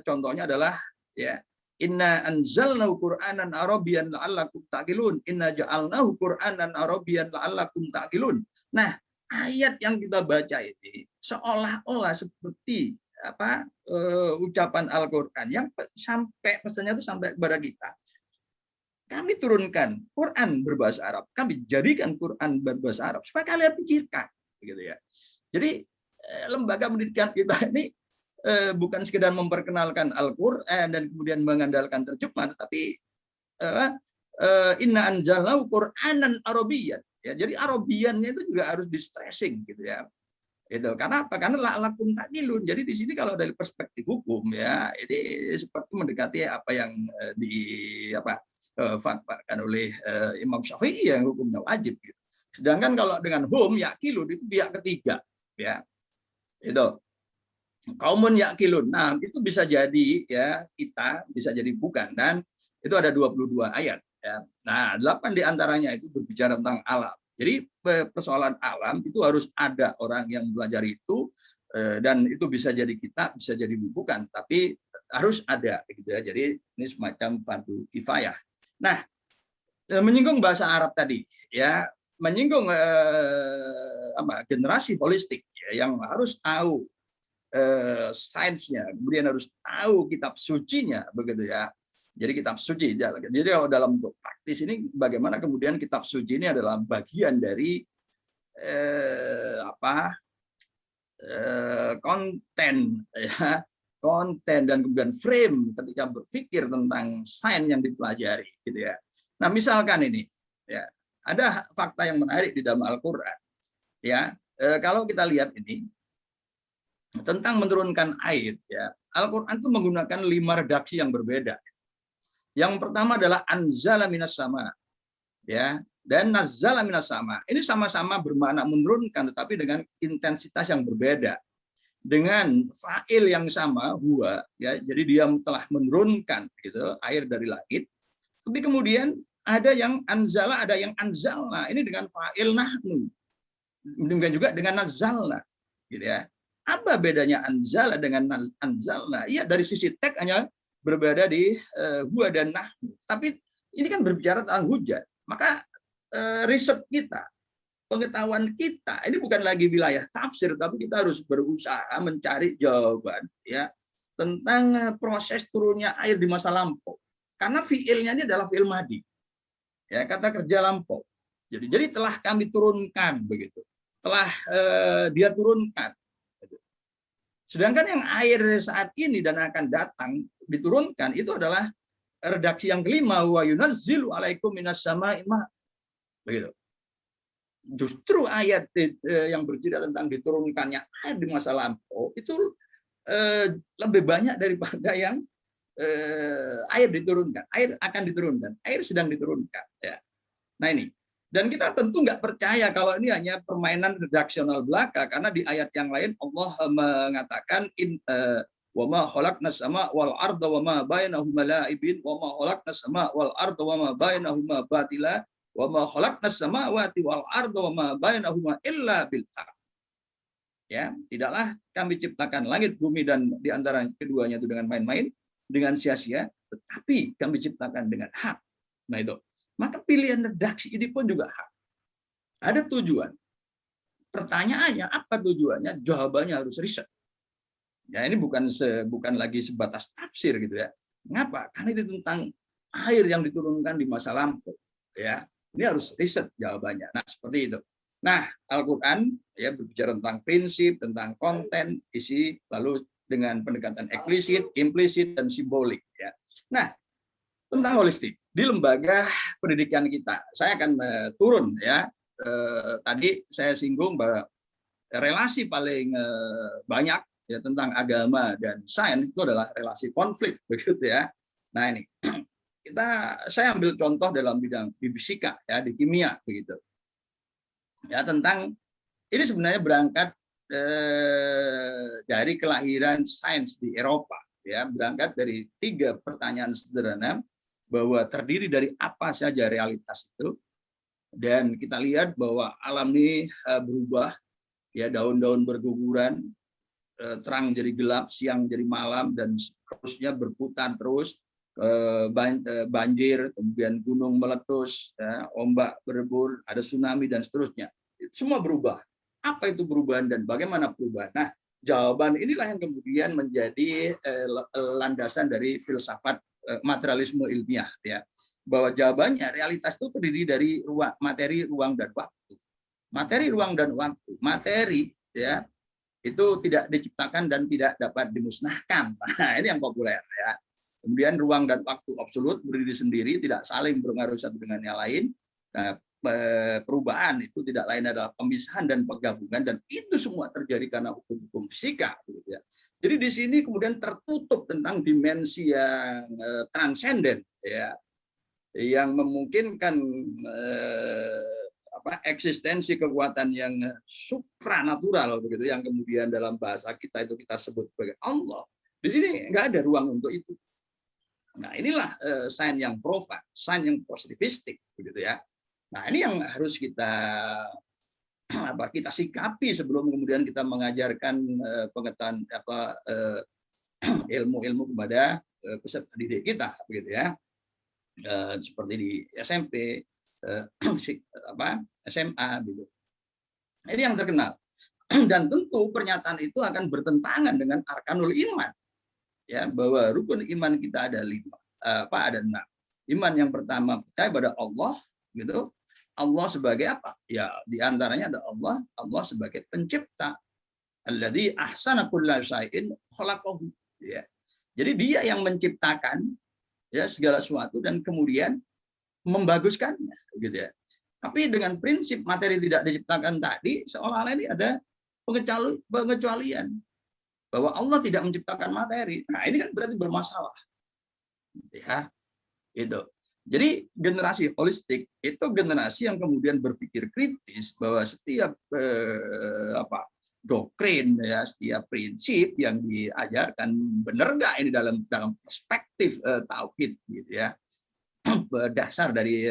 contohnya adalah ya Inna anzalnahu Qur'anan Arabiyyan la'allakum ta'qilun. Inna ja'alnahu Qur'anan Arabiyyan la'allakum ta'qilun. Nah, ayat yang kita baca ini seolah-olah seperti ucapan Al-Qur'an yang sampai pesannya itu sampai kepada kita. Kami turunkan Quran berbahasa Arab. Kami jadikan Quran berbahasa Arab supaya kalian pikirkan, gitu ya. Jadi lembaga pendidikan kita ini bukan sekedar memperkenalkan Al-Qur'an dan kemudian mengandalkan terjemahan, tetapi inna anzalnahu Qur'anan Arabiyyan. Ya, jadi Arabiannya itu juga harus di stressing, gitu ya. Itu karena apa? Karena la'allakum ta'qilun. Jadi di sini kalau dari perspektif hukum ya, ini seperti mendekati apa yang fatwakan oleh Imam Syafi'i yang hukumnya wajib, gitu. Sedangkan kalau dengan hum yaqilun itu pihak ketiga, ya. Itu kaumun yaqilun. Nah, itu bisa jadi ya kita, bisa jadi bukan, dan itu ada 22 ayat ya. Nah, 8 diantaranya itu berbicara tentang alam. Jadi persoalan alam itu harus ada orang yang belajar itu, dan itu bisa jadi kita, bisa jadi bukan, tapi harus ada, gitu ya. Jadi ini semacam fardu kifayah. Nah, menyinggung bahasa Arab tadi ya, menyinggung generasi holistik ya, yang harus tahu sainsnya, kemudian harus tahu kitab sucinya, begitu ya. Jadi kitab suci. Jadi kalau dalam bentuk praktis ini bagaimana kemudian kitab suci ini adalah bagian dari konten ya, konten dan kemudian frame ketika berpikir tentang sains yang dipelajari, gitu ya. Nah, misalkan ini ya, ada fakta yang menarik di dalam Al-Qur'an ya. Kalau kita lihat ini tentang menurunkan air ya, Al-Qur'an itu menggunakan 5 redaksi yang berbeda. Yang pertama adalah anzala minas sama ya, dan nazzala minas sama. Ini sama-sama bermakna menurunkan tetapi dengan intensitas yang berbeda. Dengan fa'il yang sama, huwa ya, jadi dia telah menurunkan gitu air dari langit. Tapi kemudian ada yang anzala, ada yang anzalna. Ini dengan fa'il nahnu. Demikian juga dengan nazzalna, gitu ya. Apa bedanya anzala dengan anzalna? Iya, dari sisi teks hanya berbeda di huwa dan nahnu. Tapi ini kan berbicara tentang hujan. Maka riset kita, pengetahuan kita, ini bukan lagi wilayah tafsir, tapi kita harus berusaha mencari jawaban ya tentang proses turunnya air di masa lampau. Karena fiilnya ini adalah fiil madi. Ya, kata kerja lampau. Jadi telah kami turunkan, begitu. Telah dia turunkan. Sedangkan yang air saat ini dan akan datang diturunkan itu adalah redaksi yang kelima, wa yunazzilu alaikum minas sama'i ma'. Begitu. Justru ayat yang bercerita tentang diturunkannya air di masa lampau itu lebih banyak daripada yang air diturunkan. Air akan diturunkan, air sedang diturunkan ya. Nah, ini. Dan kita tentu nggak percaya kalau ini hanya permainan redaksional belaka, karena di ayat yang lain Allah mengatakan wa ma khalaqnas sama wal arda wa ma bainahuma la'ibin wa ma khalaqnas sama wal arda wa ma bainahuma batila wa ma khalaqnas samawati wal arda wa ma bainahuma illa bil haq. Ya, tidaklah kami ciptakan langit bumi dan di antara keduanya itu dengan main-main, dengan sia-sia, tetapi kami ciptakan dengan hak. Nah, itu. Maka pilihan redaksi ini pun juga hak. Ada tujuan. Pertanyaannya apa tujuannya? Jawabannya harus riset. Ya, ini bukan lagi sebatas tafsir, gitu ya. Mengapa? Karena itu tentang air yang diturunkan di masa lampau. Ya, ini harus riset jawabannya. Nah, seperti itu. Nah, Al-Qur'an ya berbicara tentang prinsip, tentang konten, isi, lalu dengan pendekatan eksplisit, implisit, dan simbolik. Ya. Nah, tentang holistik di lembaga pendidikan kita, saya akan turun ya. Tadi saya singgung bahwa relasi paling banyak ya tentang agama dan sains itu adalah relasi konflik, begitu ya. Nah, ini saya ambil contoh dalam bidang di fisika ya, di kimia, begitu ya. Tentang ini sebenarnya berangkat dari kelahiran sains di Eropa ya, berangkat dari 3 pertanyaan sederhana bahwa terdiri dari apa saja realitas itu, dan kita lihat bahwa alam ini berubah ya, daun-daun berguguran, terang jadi gelap, siang jadi malam, dan seterusnya berputar terus. banjir, kemudian gunung meletus, ya, ombak berdebur, ada tsunami dan seterusnya. Semua berubah. Apa itu perubahan dan bagaimana perubahan? Nah, jawaban inilah yang kemudian menjadi landasan dari filsafat materialisme ilmiah, ya. Bahwa jawabannya realitas itu terdiri dari materi, ruang, dan waktu. Materi, ruang, dan waktu. Materi, ya, itu tidak diciptakan dan tidak dapat dimusnahkan. Nah, ini yang populer, ya. Kemudian ruang dan waktu absolut, berdiri sendiri, tidak saling berpengaruh satu dengan yang lain. Nah, perubahan itu tidak lain adalah pemisahan dan penggabungan, dan itu semua terjadi karena hukum-hukum fisika. Gitu ya. Jadi di sini kemudian tertutup tentang dimensi yang transenden, ya, yang memungkinkan eksistensi kekuatan yang supranatural, begitu, yang kemudian dalam bahasa kita itu kita sebut sebagai Allah. Di sini nggak ada ruang untuk itu. Nah, inilah sains yang profan, sains yang positivistik, begitu ya. Nah, ini yang harus kita sikapi sebelum kemudian kita mengajarkan pengetahuan ilmu-ilmu kepada peserta didik kita, begitu ya. Seperti di SMP, SMA, gitu. Ini yang terkenal. Dan tentu pernyataan itu akan bertentangan dengan arkanul iman. Ya, bahwa rukun iman kita ada 5, ada 6. Iman yang pertama percaya pada Allah, gitu. Allah sebagai apa? Ya, diantaranya ada Allah sebagai pencipta. Alladzi ahsana kulla syai'in khalaqahu. Ya. Jadi dia yang menciptakan, ya, segala sesuatu dan kemudian membaguskannya, gitu ya. Tapi dengan prinsip materi tidak diciptakan tadi, seolah-olah ini ada pengecualian. Bahwa Allah tidak menciptakan materi. Nah, ini kan berarti bermasalah. Ya, itu. Jadi generasi holistik itu generasi yang kemudian berpikir kritis bahwa setiap doktrin, ya, setiap prinsip yang diajarkan benar nggak ini dalam perspektif tauhid, gitu ya. Dasar dari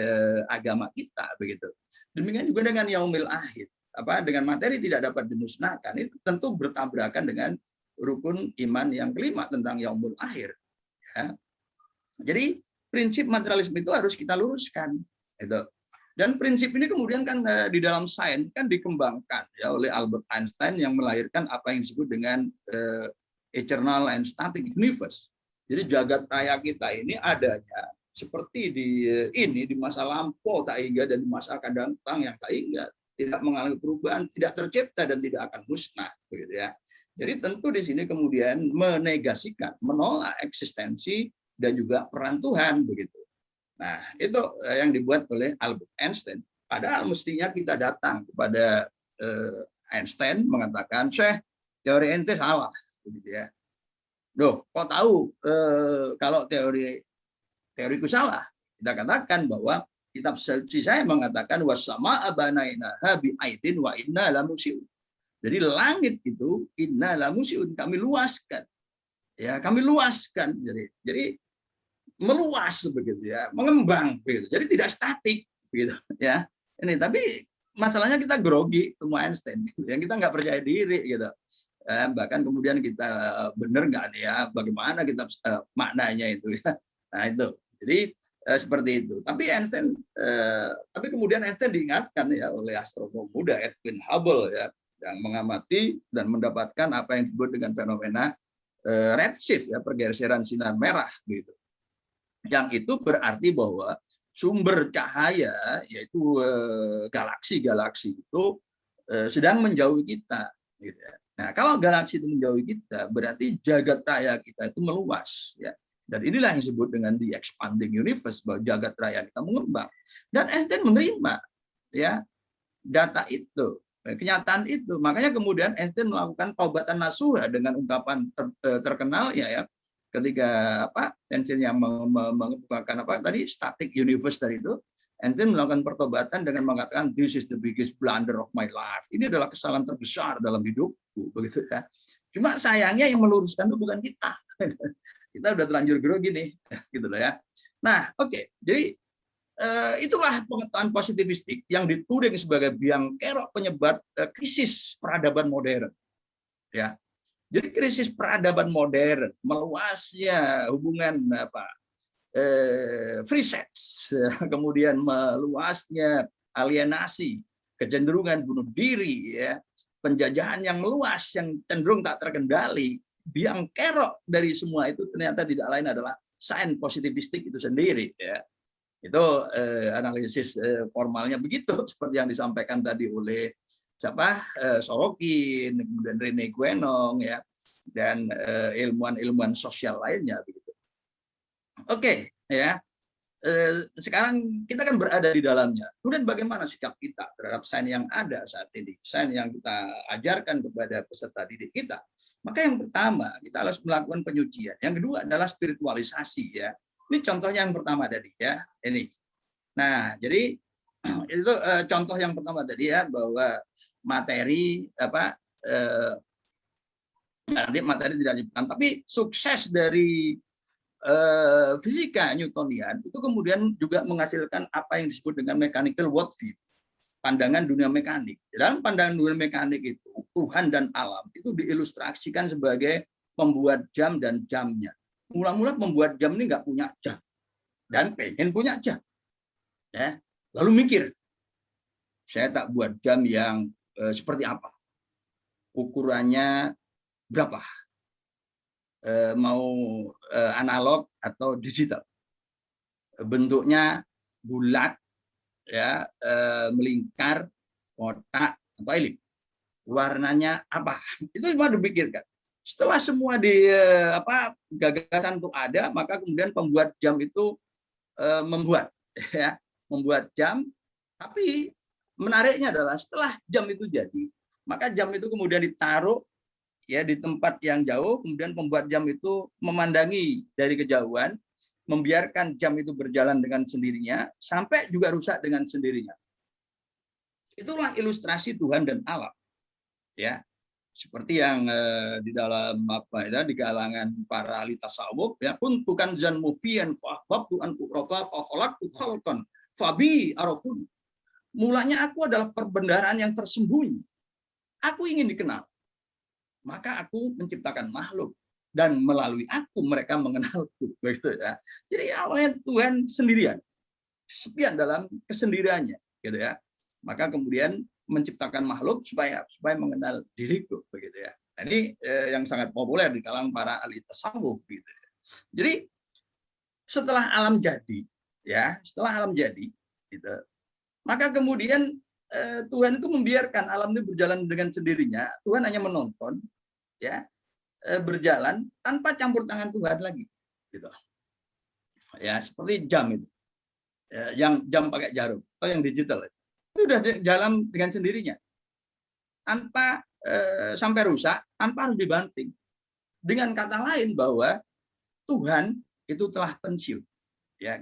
agama kita, begitu. Demikian juga dengan yaumil akhir. Dengan materi tidak dapat dimusnahkan, itu tentu bertabrakan dengan rukun iman yang kelima tentang yaumul akhir. Ya. Jadi prinsip materialisme itu harus kita luruskan. Itu. Dan prinsip ini kemudian kan di dalam sains kan dikembangkan, ya, oleh Albert Einstein yang melahirkan apa yang disebut dengan eternal and static universe. Jadi jagat raya kita ini adanya seperti di masa lampau tak hingga dan di masa akan datang yang tak hingga, tidak mengalami perubahan, tidak tercipta dan tidak akan musnah, begitu ya. Jadi tentu di sini kemudian menegasikan, menolak eksistensi dan juga peran Tuhan, begitu. Nah, itu yang dibuat oleh Albert Einstein. Padahal mestinya kita datang kepada Einstein mengatakan, "Syekh, teori ente salah," begitu ya. Loh, kok tahu kalau teoriku salah? Kita katakan bahwa kitab suci saya mengatakan wasama abanainaha bi'aidin wa inna lamusiun. Jadi langit itu inna lamusiun, kami luaskan. Ya, kami luaskan. Jadi meluas begitu ya, mengembang begitu. Jadi tidak statik begitu ya. Ini tapi masalahnya kita grogi semua Einstein, yang kita nggak percaya diri gitu. Bahkan kemudian kita benar nggak nih ya, bagaimana kita maknanya itu ya. Nah itu. Jadi seperti itu. Tapi Einstein, tapi kemudian Einstein diingatkan ya oleh astronom muda Edwin Hubble ya, yang mengamati dan mendapatkan apa yang disebut dengan fenomena redshift ya, pergeseran sinar merah gitu. Yang itu berarti bahwa sumber cahaya yaitu galaksi-galaksi itu sedang menjauhi kita gitu ya. Nah, kalau galaksi itu menjauhi kita berarti jagat raya kita itu meluas ya. Dan inilah yang disebut dengan the expanding universe, bahwa jagat raya kita mengembang. Dan Einstein menerima ya data itu, kenyataan itu. Makanya kemudian Einstein melakukan taubatan nasuha dengan ungkapan terkenal ya ketika Einstein yang mengemukakan tadi static universe dari itu, Einstein melakukan pertobatan dengan mengatakan this is the biggest blunder of my life. Ini adalah kesalahan terbesar dalam hidupku, begitu ya. Cuma sayangnya yang meluruskan itu bukan kita. Kita udah terlanjur grogi nih, gitu loh ya. Nah, oke. Jadi itulah pengetahuan positivistik yang dituding sebagai biang kerok penyebab krisis peradaban modern. Ya. Jadi krisis peradaban modern, meluasnya hubungan free sex, kemudian meluasnya alienasi, kecenderungan bunuh diri, ya, penjajahan yang meluas yang cenderung tak terkendali. Biang kerok dari semua itu ternyata tidak lain adalah sains positivistik itu sendiri, ya. Itu analisis formalnya begitu, seperti yang disampaikan tadi oleh Sorokin, kemudian Rene Guénon, ya, dan ilmuwan-ilmuwan sosial lainnya begitu. Oke, ya. Sekarang kita kan berada di dalamnya. Kemudian bagaimana sikap kita terhadap sains yang ada saat ini, sains yang kita ajarkan kepada peserta didik kita? Maka yang pertama kita harus melakukan penyucian. Yang kedua adalah spiritualisasi, ya. Ini contohnya yang pertama tadi, ya. Ini. Nah, jadi itu contoh yang pertama tadi, ya, bahwa materi nanti materi tidak disebutkan, tapi sukses dari fisika Newtonian itu kemudian juga menghasilkan apa yang disebut dengan mechanical worldview, pandangan dunia mekanik. Dalam pandangan dunia mekanik itu Tuhan dan alam itu diilustrasikan sebagai pembuat jam dan jamnya. Mula-mula pembuat jam ini nggak punya jam dan pengen punya jam, ya. Lalu mikir, saya tak buat jam yang seperti apa, ukurannya berapa, mau analog atau digital, bentuknya bulat, ya, melingkar, kotak atau elip, warnanya apa, itu semua dipikirkan. Setelah semua gagasan itu ada, maka kemudian pembuat jam itu membuat jam. Tapi menariknya adalah setelah jam itu jadi, maka jam itu kemudian ditaruh, ya, di tempat yang jauh, kemudian pembuat jam itu memandangi dari kejauhan, membiarkan jam itu berjalan dengan sendirinya, sampai juga rusak dengan sendirinya. Itulah ilustrasi Tuhan dan alam, ya. Seperti yang di dalam di kalangan para ahli tasawuf, ya, pun bukan zan mufian fahbab tuan ukrofa faholak ukholkon fabi arafun. Mulanya aku adalah perbendaharaan yang tersembunyi. Aku ingin dikenal. Maka aku menciptakan makhluk dan melalui aku mereka mengenalku, begitu, ya. Jadi awalnya Tuhan sendirian, sepian dalam kesendiriannya, gitu, ya. Maka kemudian menciptakan makhluk supaya mengenal diriku, begitu, ya. Nah, ini yang sangat populer di kalangan para ahli tasawuf, gitu. Jadi setelah alam jadi, ya, gitu, maka kemudian Tuhan itu membiarkan alam itu berjalan dengan sendirinya. Tuhan hanya menonton, ya, berjalan tanpa campur tangan Tuhan lagi, gitu, ya. Seperti jam itu, ya, yang jam pakai jarum atau yang digital itu udah jalan dengan sendirinya tanpa sampai rusak, tanpa harus dibanting. Dengan kata lain bahwa Tuhan itu telah pensiun, ya,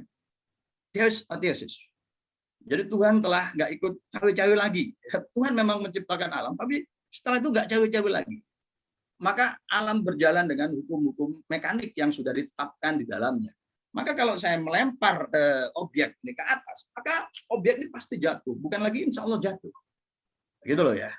Deus atheosis. Jadi Tuhan telah nggak ikut cawe-cawe lagi. Tuhan memang menciptakan alam, tapi setelah itu nggak cawe-cawe lagi. Maka alam berjalan dengan hukum-hukum mekanik yang sudah ditetapkan di dalamnya. Maka kalau saya melempar objek ini ke atas, maka objek ini pasti jatuh. Bukan lagi insya Allah jatuh. Gitu loh, ya.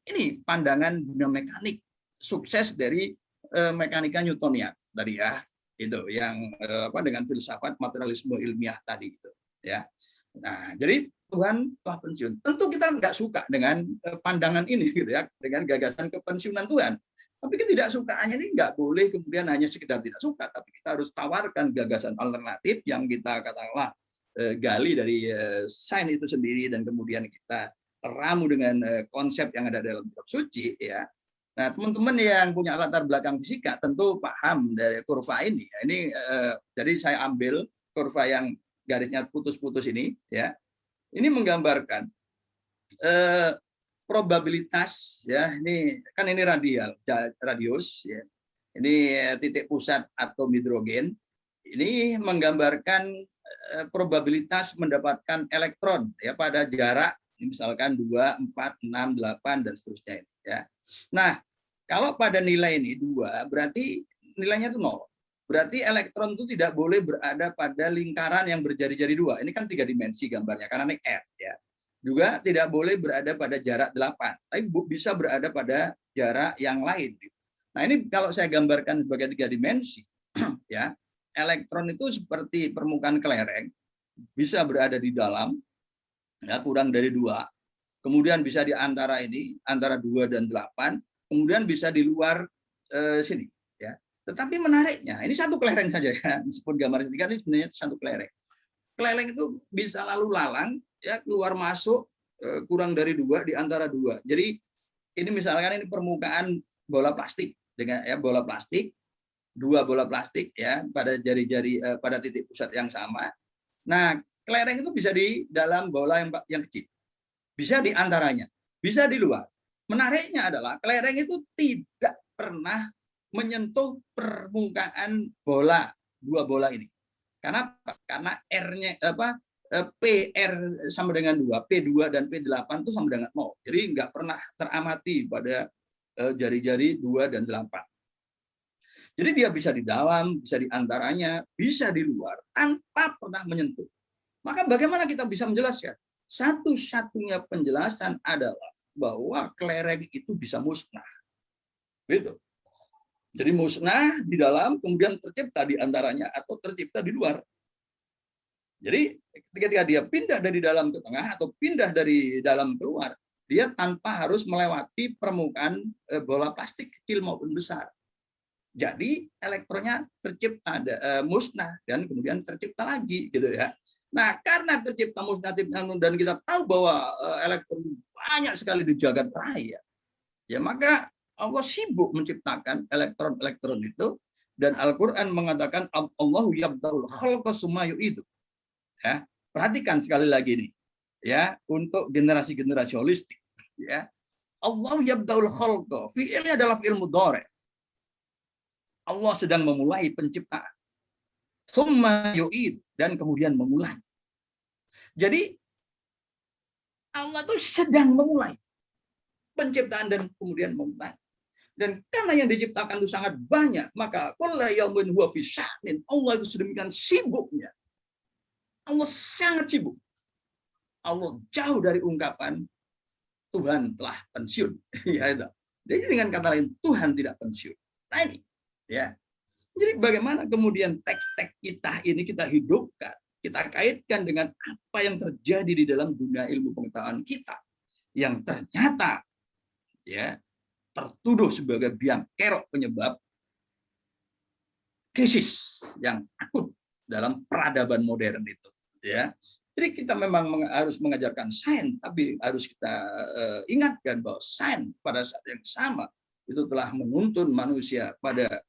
Ini pandangan dunia mekanik. Sukses dari mekanika Newtonian tadi, ya. Itu yang dengan filsafat materialisme ilmiah tadi itu, ya. Nah, jadi Tuhan telah pensiun. Tentu kita nggak suka dengan pandangan ini, gitu, ya, dengan gagasan kepensiunan Tuhan. Tapi ketidaksukaannya ini nggak boleh kemudian hanya sekedar tidak suka, tapi kita harus tawarkan gagasan alternatif yang kita katakanlah gali dari sains itu sendiri, dan kemudian kita ramu dengan konsep yang ada dalam kitab suci, ya. Nah, teman-teman yang punya latar belakang fisika tentu paham dari kurva ini. Ini jadi saya ambil kurva yang garisnya putus-putus ini, ya. Ini menggambarkan probabilitas, ya. Ini kan ini radius, ya. Ini titik pusat atom hidrogen. Ini menggambarkan probabilitas mendapatkan elektron, ya, pada jarak misalkan 2, 4, 6, 8 dan seterusnya, ya. Nah, kalau pada nilai ini 2, berarti nilainya itu 0. Berarti elektron itu tidak boleh berada pada lingkaran yang berjari-jari 2. Ini kan 3 dimensi gambarnya, karena ini R, ya. Juga tidak boleh berada pada jarak 8, tapi bisa berada pada jarak yang lain. Nah, ini kalau saya gambarkan sebagai 3 dimensi, ya, elektron itu seperti permukaan kelereng, bisa berada di dalam, ya, kurang dari 2, kemudian bisa di antara ini, antara 2 dan 8, kemudian bisa di luar sini. Ya. Tetapi menariknya, ini satu kelereng saja ya, meskipun gambar ketiga ini sebenarnya satu kelereng. Kelereng itu bisa lalu lalang, ya, keluar masuk kurang dari 2, di antara 2. Jadi ini misalkan ini permukaan bola plastik dengan ya bola plastik, 2 bola plastik ya pada jari-jari pada titik pusat yang sama. Nah, kelereng itu bisa di dalam bola yang kecil, bisa di antaranya, bisa di luar. Menariknya adalah kelereng itu tidak pernah menyentuh permukaan bola, 2 bola ini. Karena karena R-nya PR sama dengan 2, P2 dan P8 itu sama dengan 0. Jadi nggak pernah teramati pada jari-jari 2 dan 8. Jadi dia bisa di dalam, bisa di antaranya, bisa di luar, tanpa pernah menyentuh. Maka bagaimana kita bisa menjelaskan? Satu-satunya penjelasan adalah bahwa kelereng itu bisa musnah. Gitu. Jadi musnah di dalam, kemudian tercipta di antaranya, atau tercipta di luar. Jadi ketika dia pindah dari dalam ke tengah atau pindah dari dalam keluar, dia tanpa harus melewati permukaan bola plastik kecil maupun besar. Jadi elektronnya tercipta musnah dan kemudian tercipta lagi, gitu ya. Nah, karena tercipta musnah dan kita tahu bahwa elektron banyak sekali di jagat raya, ya maka Allah sibuk menciptakan elektron-elektron itu, dan Al-Quran mengatakan Allahu yabda'ul khalqa tsumma yu'idu. Ya, perhatikan sekali lagi nih, ya, untuk generasi-generasi holistik, ya. Allah yabda'ul khalqa, fi'ilnya adalah fi'il mudhari'. Allah sedang memulai penciptaan. Tsumma yu'id, dan kemudian memulai. Jadi Allah itu sedang memulai penciptaan dan kemudian memulai. Dan karena yang diciptakan itu sangat banyak, maka kullu yaumin huwa fi sya'nin. Allah itu sedemikian sibuknya. Allah sangat sibuk. Allah jauh dari ungkapan Tuhan telah pensiun. Ya itu. Jadi dengan kata lain, Tuhan tidak pensiun. Nah ini, ya. Jadi bagaimana kemudian teks-teks kita ini kita hidupkan, kita kaitkan dengan apa yang terjadi di dalam dunia ilmu pengetahuan kita, yang ternyata ya tertuduh sebagai biang kerok penyebab krisis yang akut dalam peradaban modern itu, ya. Jadi kita memang harus mengajarkan sains, tapi harus kita ingatkan bahwa sains pada saat yang sama itu telah menuntun manusia pada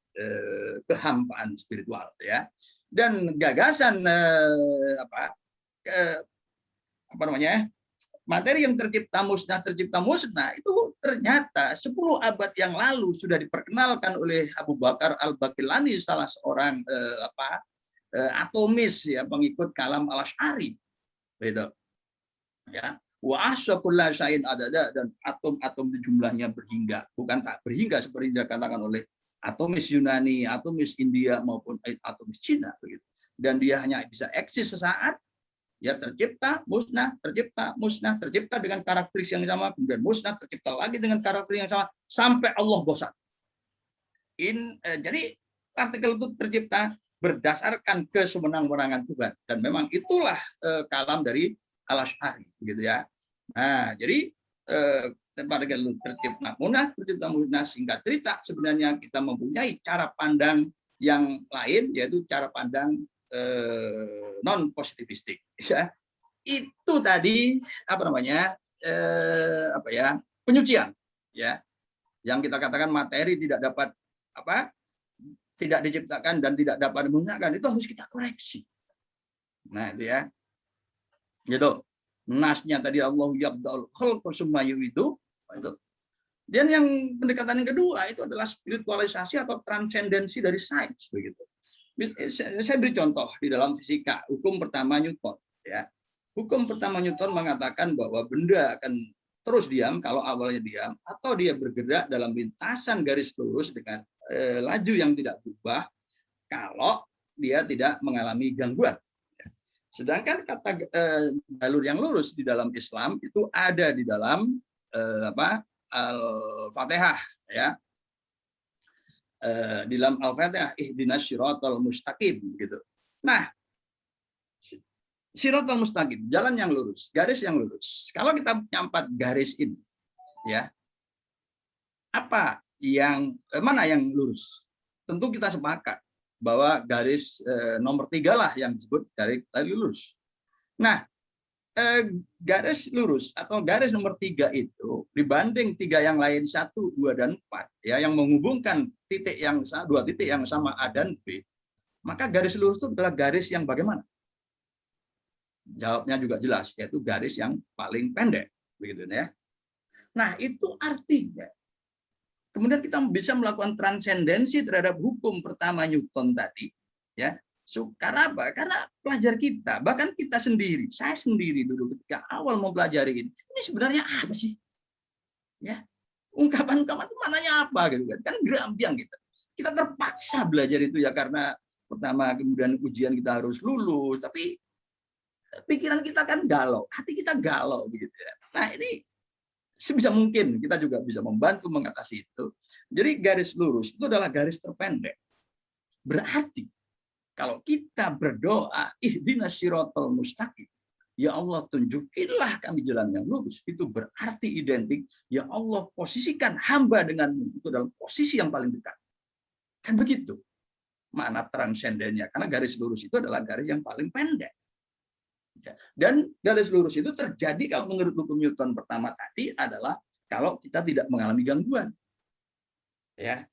kehampaan spiritual, ya. Dan gagasan materi yang tercipta musnah itu ternyata 10 abad yang lalu sudah diperkenalkan oleh Abu Bakar Al-Baqillani, salah seorang atomis, ya, pengikut kalam al-Asy'ari. Gitu. Ya. Wa asyakulla syai'in adada, dan atom-atom jumlahnya berhingga, bukan tak berhingga seperti dikatakan oleh atomis Yunani, atomis India maupun atomis Cina, begitu. Dan dia hanya bisa eksis sesaat, ya, tercipta, musnah, tercipta dengan karakteristik yang sama, kemudian musnah, tercipta lagi dengan karakteristik yang sama, sampai Allah bosan. Jadi partikel itu tercipta berdasarkan kesewenang-wenangan Tuhan, dan memang itulah kalam dari Al-Asy'ari, gitu ya. Nah, jadi partikel itu tercipta musnah, singkat cerita sebenarnya kita mempunyai cara pandang yang lain, yaitu cara pandang non positivistik, ya. Itu tadi penyucian, ya, yang kita katakan materi tidak dapat tidak diciptakan dan tidak dapat dimusnahkan, itu harus kita koreksi. Nah, itu ya, gitu. Nasnya tadi Allahu yabda'ul khalqa tsumma yu'idu, itu. Dan yang pendekatan yang kedua itu adalah spiritualisasi atau transendensi dari sains, begitu. Saya beri contoh di dalam fisika, hukum pertama Newton, ya. Hukum pertama Newton mengatakan bahwa benda akan terus diam kalau awalnya diam, atau dia bergerak dalam lintasan garis lurus dengan laju yang tidak berubah kalau dia tidak mengalami gangguan. Sedangkan kata jalur yang lurus di dalam Islam itu ada di dalam Al-Fatihah, ya. di dalam Al-Fatihah ihdinas syiratal mustaqim gitu. Nah, syiratal mustaqim, jalan yang lurus, garis yang lurus. Kalau kita punya 4 garis ini, ya, apa yang mana yang lurus? Tentu kita sepakat bahwa garis nomor 3 lah yang disebut garis lurus. Nah, garis lurus atau garis nomor 3 itu dibanding 3 yang lain 1, 2, dan 4 ya, yang menghubungkan titik yang 2 titik yang sama A dan B, maka garis lurus itu adalah garis yang bagaimana? Jawabnya juga jelas, yaitu garis yang paling pendek, begitu ya. Nah, itu artinya kemudian kita bisa melakukan transendensi terhadap hukum pertama Newton tadi, ya. Karena apa? Karena pelajar kita, bahkan kita sendiri, saya sendiri dulu ketika awal mempelajari ini sebenarnya apa sih? Ya, ungkapan-ungkapan itu mananya apa gitu kan? Kan gerambiang gitu. Kita terpaksa belajar itu ya karena pertama kemudian ujian kita harus lulus, tapi pikiran kita kan galau, hati kita galau begitu ya. Nah, ini sebisa mungkin kita juga bisa membantu mengatasi itu. Jadi garis lurus itu adalah garis terpendek. Berarti kalau kita berdoa ihdinas syiratal mustaqim, ya Allah tunjukilah kami jalan yang lurus, itu berarti identik ya Allah posisikan hamba denganmu itu dalam posisi yang paling dekat. Kan begitu makna transendennya, karena garis lurus itu adalah garis yang paling pendek. Dan garis lurus itu terjadi kalau menurut hukum Newton pertama tadi adalah kalau kita tidak mengalami gangguan. Ya.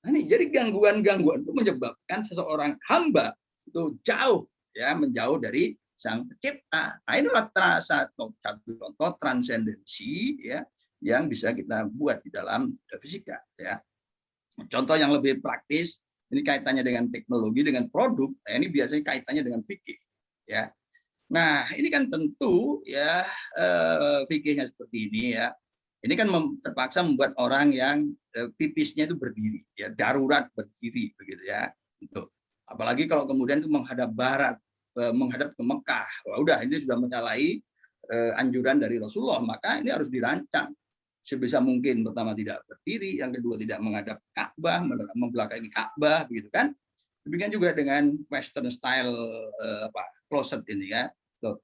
Nah, ini jadi gangguan-gangguan itu menyebabkan seseorang hamba itu jauh ya, menjauh dari Sang Pencipta. Nah, inilah satu contoh transendensi ya yang bisa kita buat di dalam fisika ya. Contoh yang lebih praktis, ini kaitannya dengan teknologi, dengan produk. Nah, ini biasanya kaitannya dengan fikih ya. Nah, ini kan tentu ya fikihnya seperti ini ya. Ini kan terpaksa membuat orang yang pipisnya itu berdiri, ya darurat berdiri begitu ya. Itu. Apalagi kalau kemudian itu menghadap barat, menghadap ke Mekah. Wah, udah ini sudah menyalahi anjuran dari Rasulullah, maka ini harus dirancang sebisa mungkin. Pertama tidak berdiri, yang kedua tidak menghadap Ka'bah, membelakangi Ka'bah begitu kan. Demikian juga dengan Western style closet ini ya. Tuh.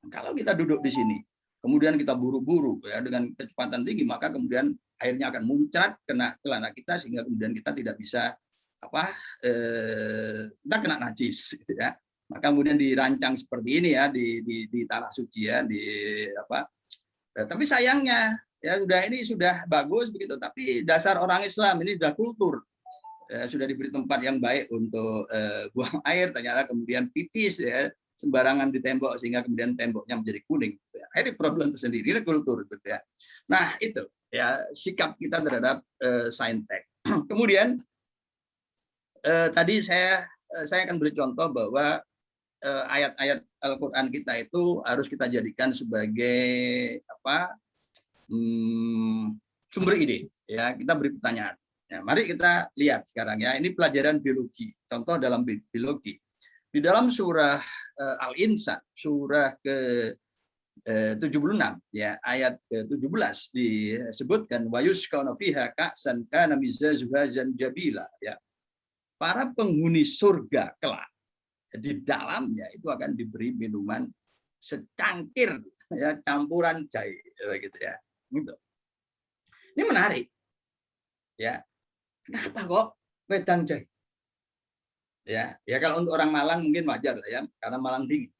Kalau kita duduk di sini, kemudian kita buru-buru ya dengan kecepatan tinggi, maka kemudian airnya akan muncrat kena celana kita sehingga kemudian kita tidak bisa kita kena najis gitu ya. Maka kemudian dirancang seperti ini ya di tanah suci ya tapi sayangnya ya sudah bagus begitu, tapi dasar orang Islam ini sudah kultur. Sudah diberi tempat yang baik untuk buang air, ternyata kemudian pipis ya sembarangan di tembok sehingga kemudian temboknya menjadi kuning. Gitu ya. Ini problem tersendiri, ini kultur gitu ya. Nah itu ya sikap kita terhadap saintek. Kemudian tadi saya akan beri contoh bahwa ayat-ayat Al-Quran kita itu harus kita jadikan sebagai sumber ide. Ya kita beri pertanyaan. Ya, mari kita lihat sekarang ya, ini pelajaran biologi. Contoh dalam biologi. Di dalam surah Al-Insan, surah ke-76 ya, ayat ke-17 disebutkan wa yusqawna fiha ka'san kana mizajuha zanjabila ya. Para penghuni surga kelak di dalamnya itu akan diberi minuman secangkir ya, campuran jahe gitu ya. Gitu. Ini menarik. Ya. Kenapa kok wedang jahe? Ya kalau untuk orang Malang mungkin wajar lah ya, karena Malang dingin.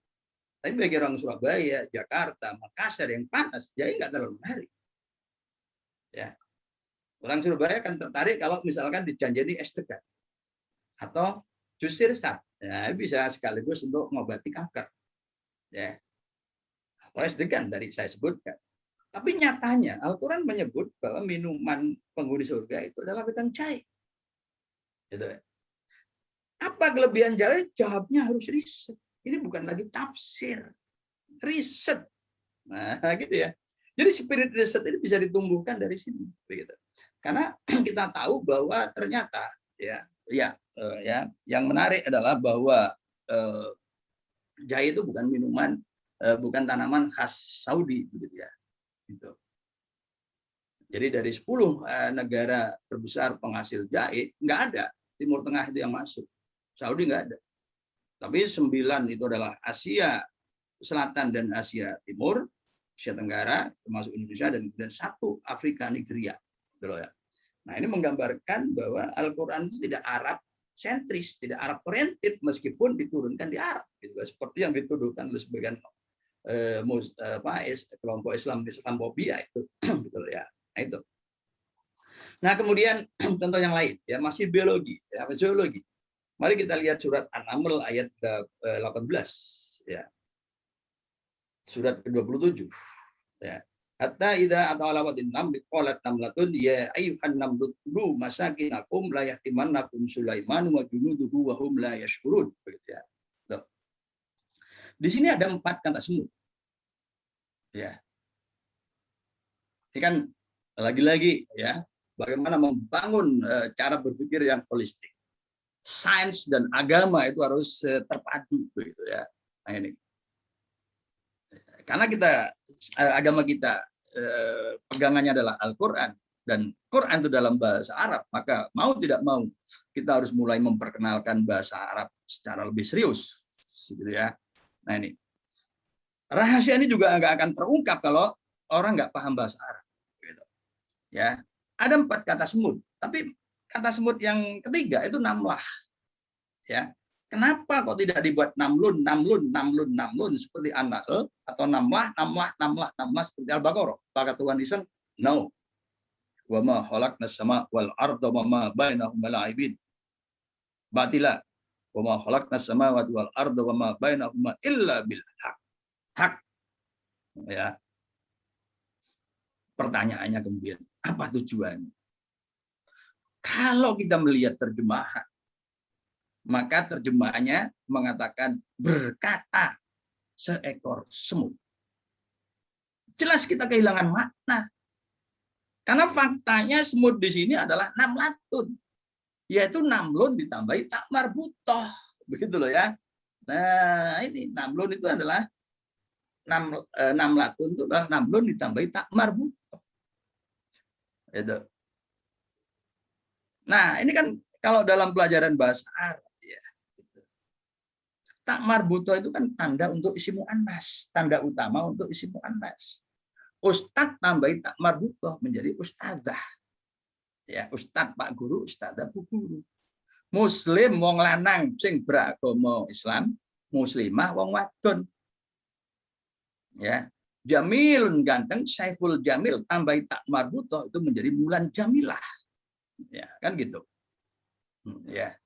Tapi bagi orang Surabaya, Jakarta, Makassar yang panas, jahe nggak terlalu menarik. Ya. Orang Surabaya akan tertarik kalau misalkan dijanjeni es degan atau jus sirsat. Ya, bisa sekaligus untuk mengobati kanker. Ya. Atau es degan dari saya sebutkan. Tapi nyatanya Al-Quran menyebut bahwa minuman penghuni surga itu adalah wedang jahe. Gitu. Apa kelebihan jahe? Jawabnya harus riset. Ini bukan lagi tafsir, riset. Nah, gitu ya. Jadi spirit riset ini bisa ditumbuhkan dari sini, begitu. Karena kita tahu bahwa ternyata yang menarik adalah bahwa jahe itu bukan minuman, bukan tanaman khas Saudi, begitu ya. Gitu. Jadi dari 10 negara terbesar penghasil jahe, nggak ada Timur Tengah itu yang masuk. Saudi nggak ada. Tapi 9 itu adalah Asia Selatan dan Asia Timur, Asia Tenggara, termasuk Indonesia, dan 1 Afrika Nigeria. Gitu ya. Nah, ini menggambarkan bahwa Al-Quran itu tidak Arab sentris, tidak Arab oriented, meskipun diturunkan di Arab. Gitu. Seperti yang dituduhkan oleh sebagian kelompok Islamofobia itu. Gitu ya. Nah, itu. Nah, kemudian contoh yang lain, ya masih biologi, ya, zoologi. Mari kita lihat surat An-Naml ayat 18, ya. Surat ke-27, ya. Hatta idza atalawatin naml qalat namlatun ya ayyuhan namlu masakinakum la yahtimannakum Sulaiman wa junuduhu wa hum la yashkurun. Begitu ya. Tuh. Di sini ada 4 kata semut. Ya. Ini kan lagi-lagi ya, bagaimana membangun cara berpikir yang holistik. Sains dan agama itu harus terpadu begitu ya. Nah, ini. Karena agama kita pegangannya adalah Al-Quran dan Quran itu dalam bahasa Arab, maka mau tidak mau kita harus mulai memperkenalkan bahasa Arab secara lebih serius, gitu ya. Nah, ini rahasia ini juga nggak akan terungkap kalau orang nggak paham bahasa Arab. Gitu. Ya, ada 4 kata semut, tapi kata semut yang ketiga itu namlah. Ya, kenapa kok tidak dibuat namlun seperti An-Nahl atau namlah seperti Al-Baqarah? Apakah Tuhan Yesus? No. Wa ma khalaqnas sama wal arda wa ma bainahuma la'ibin. Batila. Wa ma khalaqnas samawati wal arda wa ma bainahuma illa bil haq. Hak. Ya. Pertanyaannya kemudian, apa tujuannya? Kalau kita melihat terjemahan, maka terjemahannya mengatakan berkata seekor semut. Jelas kita kehilangan makna. Karena faktanya semut di sini adalah namlatun, yaitu namlun ditambahi tak marbutoh, begitu loh ya. Nah, ini namlun itu adalah namlatun itu adalah namlun ditambahi tak marbutoh. Itu. Nah, ini kan kalau dalam pelajaran bahasa Arab, tak marbuto itu kan tanda untuk isim muannas, tanda utama untuk isim muannas. Ustadz tambahi tak marbuto menjadi ustadzah. Ya, ustadz Pak Guru, ustadzah Bu Guru. Muslim wong lanang sing beragama Islam, muslimah wong wadon. Ya. Jamilun ganteng, Saiful Jamil tambahi tak marbuto itu menjadi Mulan Jamilah. Ya, kan gitu. Ya.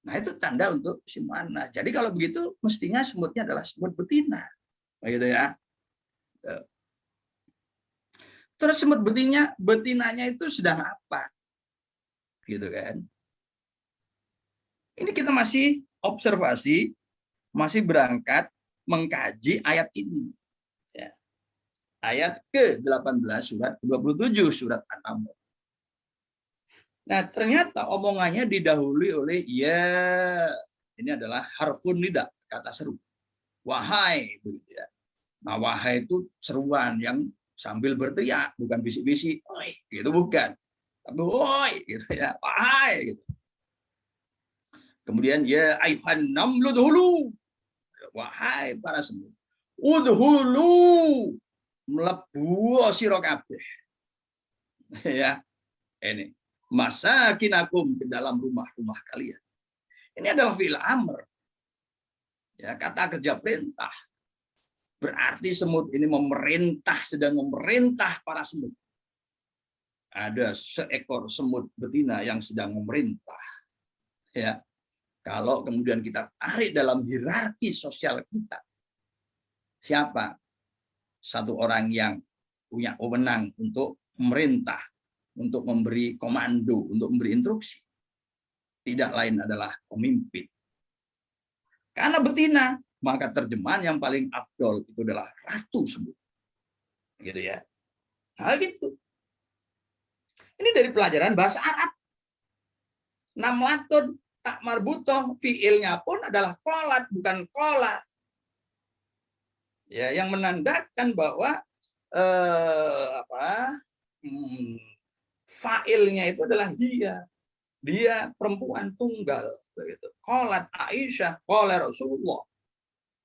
Nah, itu tanda untuk isim muannas. Jadi kalau begitu mestinya semutnya adalah semut betina. Begitu ya. Terus semut betinanya itu sedang apa? Gitu kan. Ini kita masih observasi, masih berangkat mengkaji ayat ini. Ya. Ayat ke-18 surat 27 surat An-Naml. Nah, ternyata omongannya didahului oleh ya, ini adalah harfun nida, kata seru. Wahai, begitu ya. Nah, wahai itu seruan yang sambil berteriak, bukan bisik-bisik, oi, gitu bukan. Tapi woi, gitu ya, wahai gitu. Kemudian ya ayuhan namlu dahulu. Wahai para semut. Udhulu mlebu sira kabeh. Ya, ini masakinakum ke dalam rumah-rumah kalian. Ini adalah fi'il amr. Ya, kata kerja perintah. Berarti semut ini memerintah, sedang memerintah para semut. Ada seekor semut betina yang sedang memerintah. Ya. Kalau kemudian kita tarik dalam hierarki sosial kita. Siapa? Satu orang yang punya wewenang untuk memerintah, untuk memberi komando, untuk memberi instruksi. Tidak lain adalah pemimpin. Karena betina, maka terjemahan yang paling afdol itu adalah ratu semut. Gitu ya. Nah, gitu. Ini dari pelajaran bahasa Arab. Namlatun tak marbutoh, fiilnya pun adalah kolat, bukan kola. Ya, yang menandakan bahwa Fa'ilnya itu adalah dia perempuan tunggal, begitu. Qalat Aisyah, qala Rasulullah,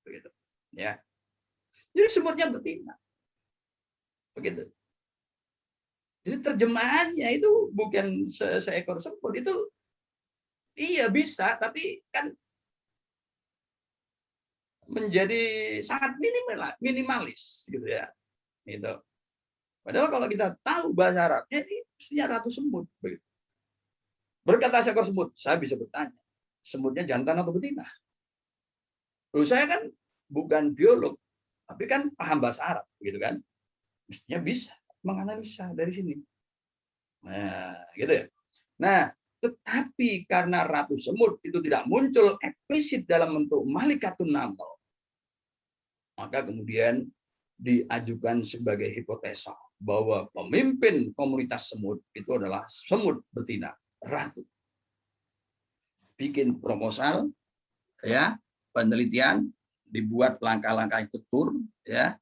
begitu. Ya. Jadi semutnya betina, begitu. Jadi terjemahannya itu bukan seekor semut, itu iya bisa, tapi kan menjadi sangat minimalis, gitu ya. Itu. Padahal kalau kita tahu bahasa Arabnya ini mestinya ratu semut, begitu. Berkata seekor semut, saya bisa bertanya, semutnya jantan atau betina? Loh, saya kan bukan biolog, tapi kan paham bahasa Arab, gitu kan? Mestinya bisa menganalisa dari sini. Nah, gitu ya. Nah, tetapi karena ratu semut itu tidak muncul eksplisit dalam bentuk malikatun namal, maka kemudian diajukan sebagai hipotesa bahwa pemimpin komunitas semut itu adalah semut betina, ratu. Bikin proposal, ya, penelitian, dibuat langkah-langkah struktur, ya,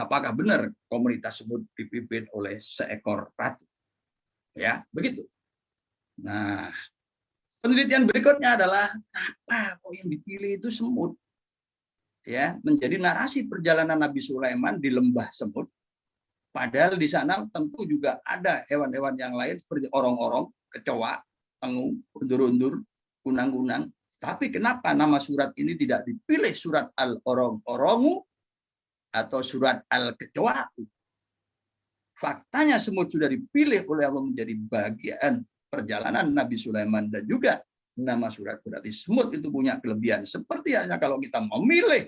apakah benar komunitas semut dipimpin oleh seekor ratu, ya, begitu. Nah, penelitian berikutnya adalah apa kok yang dipilih itu semut, ya, menjadi narasi perjalanan Nabi Sulaiman di lembah semut. Padahal di sana tentu juga ada hewan-hewan yang lain seperti orong-orong, kecoa, tengu, undur-undur, kunang-kunang. Tapi kenapa nama surat ini tidak dipilih surat Al-Orong-Orongu atau surat Al-Kecoa? Faktanya semut sudah dipilih oleh Allah menjadi bagian perjalanan Nabi Sulaiman, dan juga nama surat berarti semut itu punya kelebihan. Seperti hanya kalau kita memilih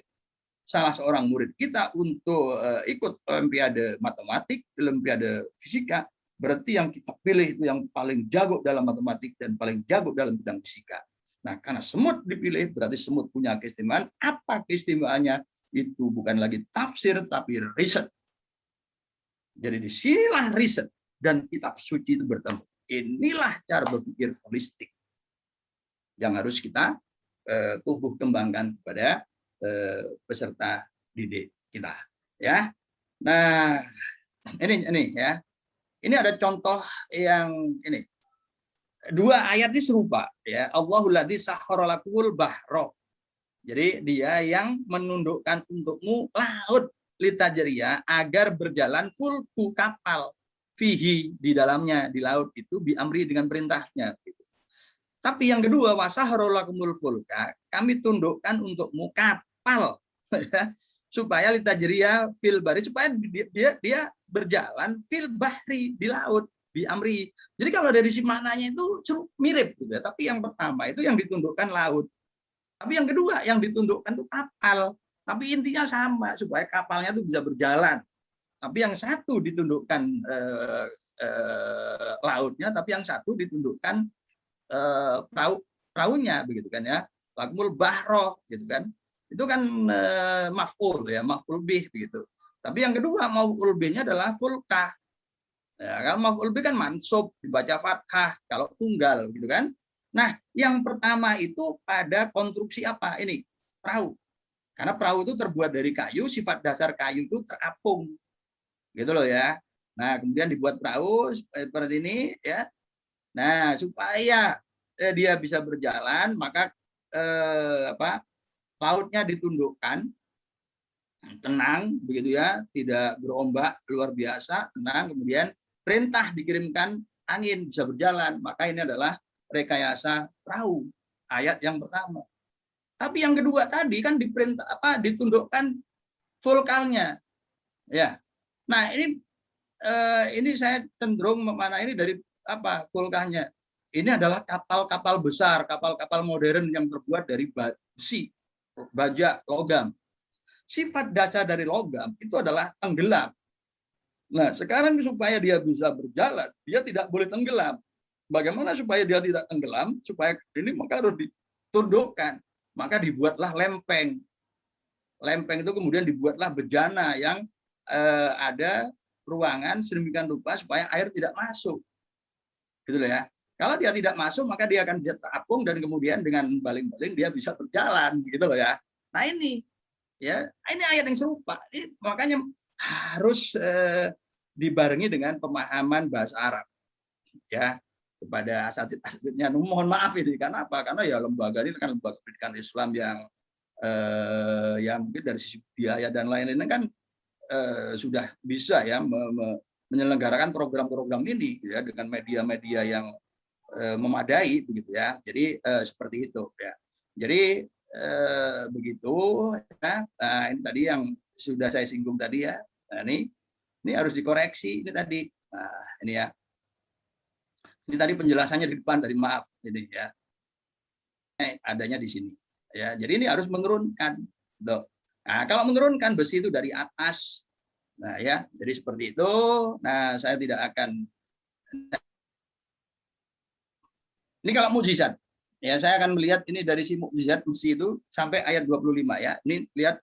salah seorang murid kita untuk ikut olimpiade matematik, olimpiade fisika, berarti yang kita pilih itu yang paling jago dalam matematik dan paling jago dalam bidang fisika. Nah, karena semut dipilih, berarti semut punya keistimewaan. Apa keistimewaannya? Itu bukan lagi tafsir, tapi riset. Jadi disinilah riset dan kitab suci itu bertemu. Inilah cara berpikir holistik yang harus kita tumbuh kembangkan kepada peserta didik kita, ya. Nah, ini ya. Ini ada contoh yang ini. Dua ayat ini serupa, ya. Allahul ladzi sakhkhara lakumul bahra. Jadi dia yang menundukkan untukmu laut litajriya agar berjalan fulku kapal fihi di dalamnya, di laut itu biamri dengan perintahnya. Tapi yang kedua, wasahrolakumul fulka, kami tundukkan untukmu kapal supaya litajriya fil bahri, supaya dia berjalan fil bahri, di laut, bi amri. Jadi kalau dari si maknanya itu mirip gitu ya. Tapi yang pertama itu yang ditundukkan laut. Tapi yang kedua yang ditundukkan itu kapal. Tapi intinya sama, supaya kapalnya itu bisa berjalan. Tapi yang satu ditundukkan lautnya, tapi yang satu ditundukkan perahunya, begitu kan ya. Lakumul bahroh, gitu kan. Itu kan maf'ul ya, maf'ul bih begitu. Tapi yang kedua maf'ul bihnya adalah fulkah. Ya, kalau maf'ul bih kan mansub, dibaca fathah kalau tunggal, gitu kan. Nah, yang pertama itu pada konstruksi apa? Ini perahu. Karena perahu itu terbuat dari kayu, sifat dasar kayu itu terapung. Gitu loh ya. Nah, kemudian dibuat perahu seperti ini ya. Nah, supaya dia bisa berjalan, maka lautnya ditundukkan, tenang, begitu ya, tidak berombak luar biasa, tenang. Kemudian perintah dikirimkan angin bisa berjalan, maka ini adalah rekayasa perahu, ayat yang pertama. Tapi yang kedua tadi kan diperintah ditundukkan vulkannya, ya. Nah ini saya cenderung mana ini dari vulkannya. Ini adalah kapal-kapal besar, kapal-kapal modern yang terbuat dari besi, baja, logam. Sifat dasar dari logam itu adalah tenggelam. Nah, sekarang supaya dia bisa berjalan, dia tidak boleh tenggelam. Bagaimana supaya dia tidak tenggelam? Supaya ini maka harus ditundukkan. Maka dibuatlah lempeng. Lempeng itu kemudian dibuatlah bejana yang ada ruangan sedemikian rupa supaya air tidak masuk. Gitu loh ya. Kalau dia tidak masuk, maka dia akan terapung dan kemudian dengan baling-baling dia bisa berjalan, gitu loh ya. Nah ini, ya, ini ayat yang serupa. Ini makanya harus dibarengi dengan pemahaman bahasa Arab, ya, kepada asatid-asatidnya. Mohon maaf ini, karena apa? Karena ya lembaga ini kan lembaga pendidikan Islam yang mungkin dari sisi biaya dan lain-lain kan sudah bisa ya menyelenggarakan program-program ini ya dengan media-media yang memadai begitu ya. Jadi seperti itu ya. Jadi begitu ya. Nah, ini tadi yang sudah saya singgung tadi ya. Nah, ini harus dikoreksi ini tadi. Nah, ini ya. Ini tadi penjelasannya di depan tadi, maaf ini ya. Adanya di sini ya. Jadi ini harus menurunkan. Nah, kalau menurunkan besi itu dari atas. Nah, ya. Jadi seperti itu. Nah, saya tidak akan. Ini kalau mukjizat, ya saya akan melihat ini dari si mukjizat besi itu sampai ayat 25 ya. Ini lihat,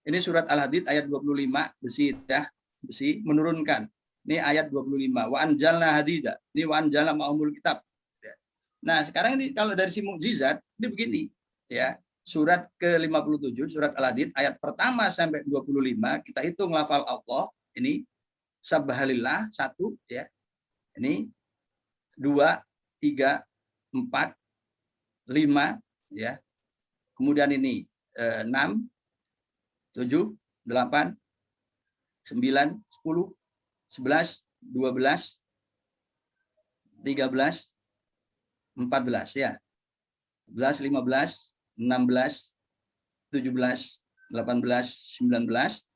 ini surat Al-Hadid ayat 25 besi ya, besi menurunkan. Ini ayat 25. Wa anjalna hadida. Ini wa anjalna ma'umul kitab. Nah, sekarang ini kalau dari si mukjizat ini begini ya. Surat ke-57 surat Al-Hadid ayat pertama sampai 25 kita hitung lafal Allah ini subhanallah 1 ya. Ini 2 3 4, 5, ya. Kemudian ini 6, 7, 8, 9, 10, 11, 12, 13, 14 ya. 11, 15, 16, 17, 18, 19,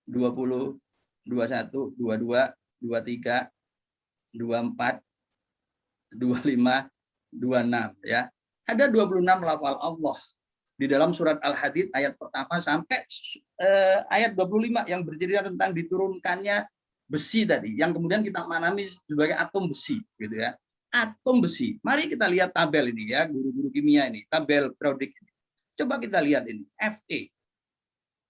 20, 21, 22, 23, 24, 25, 26 ya. Ada 26 lafal Allah di dalam surat Al-Hadid ayat pertama sampai ayat 25 yang bercerita tentang diturunkannya besi tadi yang kemudian kita manami sebagai atom besi gitu ya. Atom besi. Mari kita lihat tabel ini ya, guru-guru kimia ini, tabel periodik ini. Coba kita lihat ini, Fe.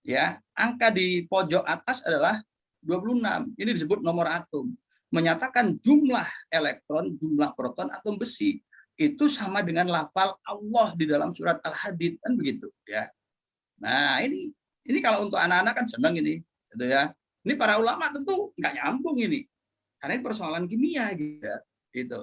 Ya, angka di pojok atas adalah 26. Ini disebut nomor atom. Menyatakan jumlah elektron, jumlah proton atom besi itu sama dengan lafal Allah di dalam surat Al-Hadid kan begitu ya. Nah, ini kalau untuk anak-anak kan senang ini gitu ya. Ini para ulama tentu nggak nyambung ini. Karena ini persoalan kimia gitu ya. Gitu.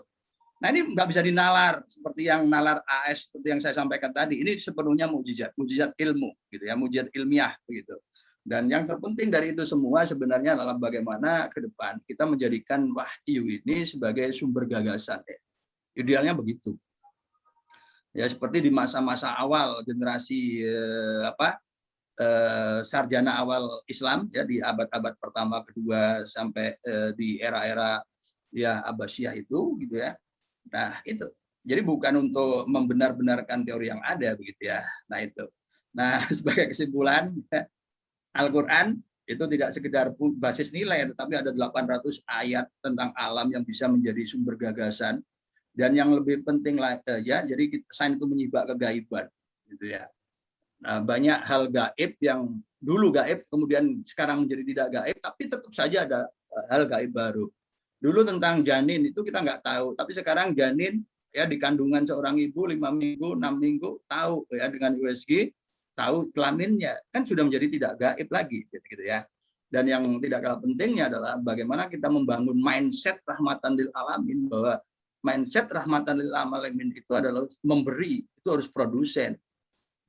Nah, ini nggak bisa dinalar seperti yang nalar AS seperti yang saya sampaikan tadi. Ini sepenuhnya mukjizat, mukjizat ilmu gitu ya, mukjizat ilmiah begitu. Dan yang terpenting dari itu semua sebenarnya adalah bagaimana ke depan kita menjadikan wahyu ini sebagai sumber gagasan. Ya. Idealnya begitu. Ya seperti di masa-masa awal generasi sarjana awal Islam ya di abad-abad pertama, kedua sampai di era-era ya Abbasiyah itu gitu ya. Nah, itu. Jadi bukan untuk membenar-benarkan teori yang ada begitu ya. Nah, itu. Nah, sebagai kesimpulan Al-Quran itu tidak sekedar basis nilai, tetapi ada 800 ayat tentang alam yang bisa menjadi sumber gagasan. Dan yang lebih penting ya, jadi sains itu menyibak kegaiban, gitu ya. Nah, banyak hal gaib yang dulu gaib, kemudian sekarang menjadi tidak gaib, tapi tetap saja ada hal gaib baru. Dulu tentang janin itu kita nggak tahu, tapi sekarang janin ya di kandungan seorang ibu 5 minggu, 6 minggu tahu ya dengan USG. Tahu kelaminnya kan sudah menjadi tidak gaib lagi gitu ya. Dan yang tidak kalah pentingnya adalah bagaimana kita membangun mindset rahmatan lil alamin, bahwa mindset rahmatan lil alamin itu adalah memberi, itu harus produsen.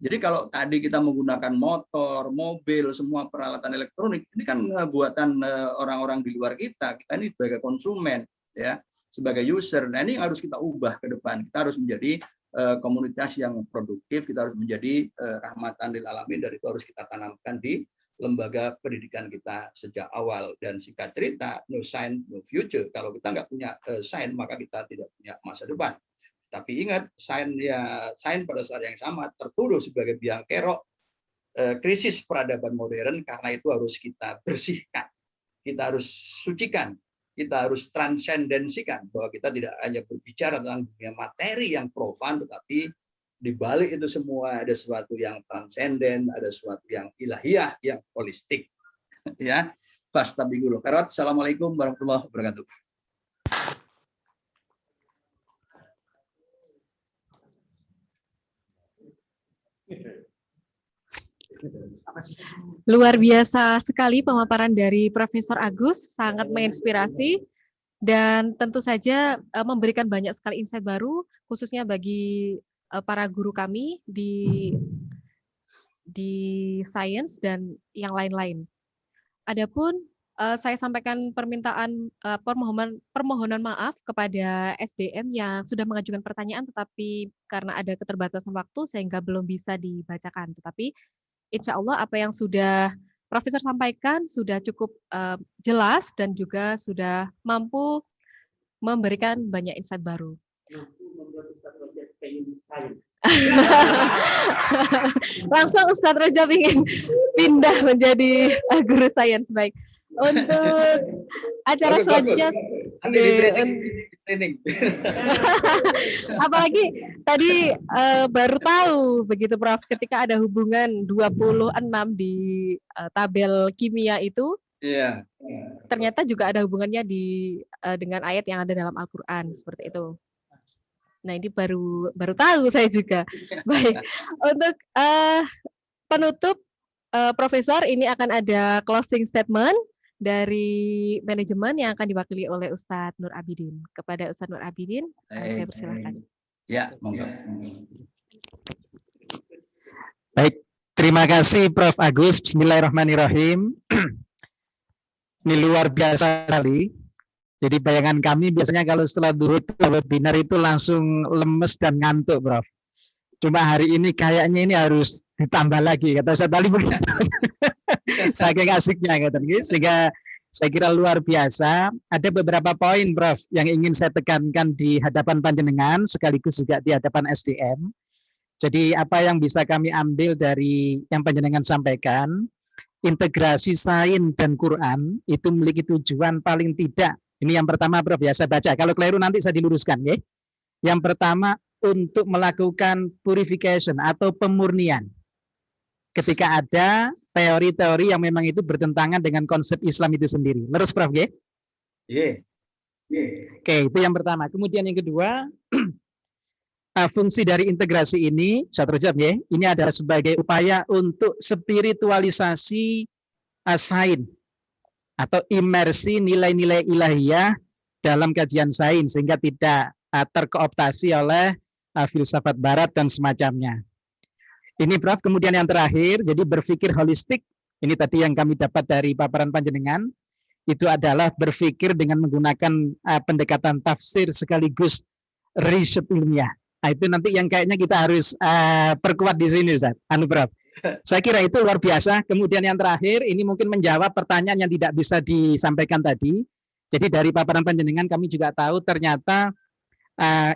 Jadi kalau tadi kita menggunakan motor, mobil, semua peralatan elektronik, ini kan buatan orang-orang di luar kita ini sebagai konsumen ya, sebagai user. Nah, ini harus kita ubah ke depan. Kita harus menjadi komunitas yang produktif, kita harus menjadi rahmatan lil alamin, dan itu harus kita tanamkan di lembaga pendidikan kita sejak awal. Dan singkat cerita, no science, no future. Kalau kita nggak punya science, maka kita tidak punya masa depan. Tapi ingat, sains pada saat yang sama tertuduh sebagai biang kerok krisis peradaban modern, karena itu harus kita bersihkan, kita harus sucikan, kita harus transendensikan, bahwa kita tidak hanya berbicara tentang dunia materi yang profan, tetapi di balik itu semua ada sesuatu yang transenden, ada sesuatu yang ilahiyah, yang holistik. Ya, fastabiqul khairat. Assalamualaikum warahmatullahi wabarakatuh. Luar biasa sekali pemaparan dari Profesor Agus, sangat menginspirasi dan tentu saja memberikan banyak sekali insight baru, khususnya bagi para guru kami di sains dan yang lain-lain. Adapun saya sampaikan permohonan maaf kepada SDM yang sudah mengajukan pertanyaan, tetapi karena ada keterbatasan waktu sehingga belum bisa dibacakan. Tetapi insya Allah apa yang sudah Profesor sampaikan sudah cukup jelas dan juga sudah mampu memberikan banyak insight baru. Langsung Ustadz Rajab ingin pindah menjadi guru sains. Baik. Untuk acara selanjutnya, apalagi tadi baru tahu begitu Prof, ketika ada hubungan 26 di tabel kimia itu, ternyata juga ada hubungannya dengan ayat yang ada dalam Al-Quran seperti itu. Nah ini baru tahu saya juga. Baik, untuk penutup Profesor, ini akan ada closing statement dari manajemen yang akan diwakili oleh Ustadz Nur Abidin. Kepada Ustadz Nur Abidin, saya persilahkan. Ya, monggo. Baik, terima kasih Prof. Agus. Bismillahirrahmanirrahim. Ini luar biasa sekali. Jadi bayangan kami biasanya kalau setelah duhur webinar itu langsung lemes dan ngantuk, Prof. Cuma hari ini kayaknya ini harus ditambah lagi, kata Ustaz Ali begitu. Saking asiknya, sehingga saya kira luar biasa. Ada beberapa poin, Prof, yang ingin saya tekankan di hadapan panjenengan, sekaligus juga di hadapan SDM. Jadi apa yang bisa kami ambil dari yang panjenengan sampaikan, integrasi sains dan Quran itu memiliki tujuan paling tidak. Ini yang pertama, Prof, ya saya baca. Kalau keliru nanti saya diluruskan, ya. Yang pertama, untuk melakukan purification atau pemurnian. Ketika ada teori-teori yang memang itu bertentangan dengan konsep Islam itu sendiri. Terus, Prof, ya? Oke, itu yang pertama. Kemudian yang kedua, fungsi dari integrasi ini, saya terjawab, ya, ini adalah sebagai upaya untuk spiritualisasi sains atau imersi nilai-nilai ilahiyah dalam kajian sains sehingga tidak terkooptasi oleh filsafat barat dan semacamnya. Ini, Prof, kemudian yang terakhir, jadi berpikir holistik, ini tadi yang kami dapat dari paparan panjenengan, itu adalah berpikir dengan menggunakan pendekatan tafsir sekaligus riset ilmiah. Nah, itu nanti yang kayaknya kita harus perkuat di sini, Ustaz. Prof. Saya kira itu luar biasa. Kemudian yang terakhir, ini mungkin menjawab pertanyaan yang tidak bisa disampaikan tadi. Jadi dari paparan panjenengan kami juga tahu ternyata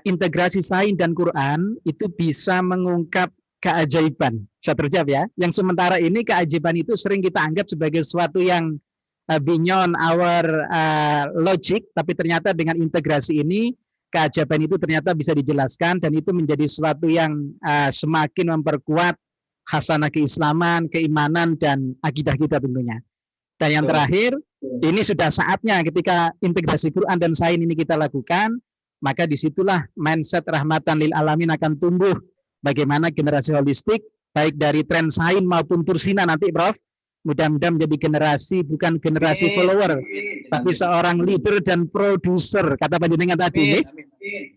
integrasi sains dan Quran itu bisa mengungkap keajaiban. Saya terjawab, ya. Yang sementara ini keajaiban itu sering kita anggap sebagai sesuatu yang beyond our logic, tapi ternyata dengan integrasi ini keajaiban itu ternyata bisa dijelaskan dan itu menjadi sesuatu yang semakin memperkuat khasanah keislaman, keimanan, dan akidah kita tentunya. Dan yang terakhir, ini sudah saatnya ketika integrasi Quran dan sains ini kita lakukan, maka disitulah mindset rahmatan lil alamin akan tumbuh. Bagaimana generasi holistik, baik dari tren sains maupun Tursina nanti, Prof, mudah-mudahan menjadi generasi, bukan generasi follower, tapi seorang leader dan produser, kata panjenengan tadi,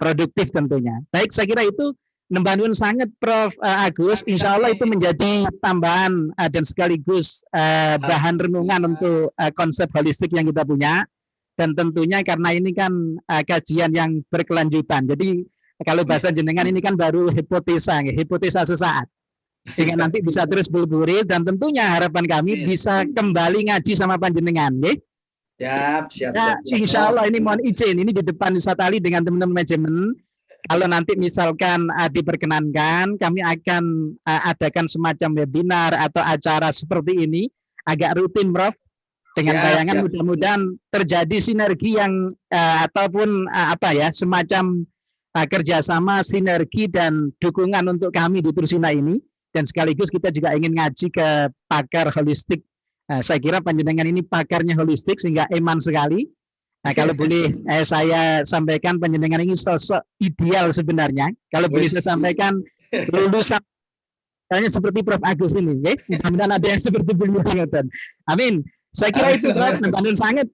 produktif tentunya. Baik, saya kira itu nembanun sangat, Prof. Agus. Insya Allah itu menjadi tambahan dan sekaligus bahan renungan untuk konsep holistik yang kita punya. Dan tentunya karena ini kan kajian yang berkelanjutan. Jadi kalau bahasa jenengan ini kan baru hipotesa sesaat. Sehingga nanti bisa terus bergulir dan tentunya harapan kami bisa kembali ngaji sama panjenengan. Siap. Insya Allah ini mohon izin, ini di depan Ustaz Ali dengan teman-teman manajemen. Kalau nanti misalkan diperkenankan, kami akan adakan semacam webinar atau acara seperti ini, agak rutin, Prof. Dengan bayangan mudah-mudahan terjadi sinergi yang ataupun semacam kerjasama, sinergi dan dukungan untuk kami di Tursina ini. Dan sekaligus kita juga ingin ngaji ke pakar holistik. Saya kira panjenengan ini pakarnya holistik sehingga eman sekali. Nah, kalau boleh saya sampaikan, panjenengan ini sosok ideal sebenarnya. Kalau boleh saya sampaikan, lulusan Kayaknya seperti Prof. Agus ini, ya. Mudah-mudahan ada yang seperti beliau. Amin. Saya kira itu Prof. Membantu sangat.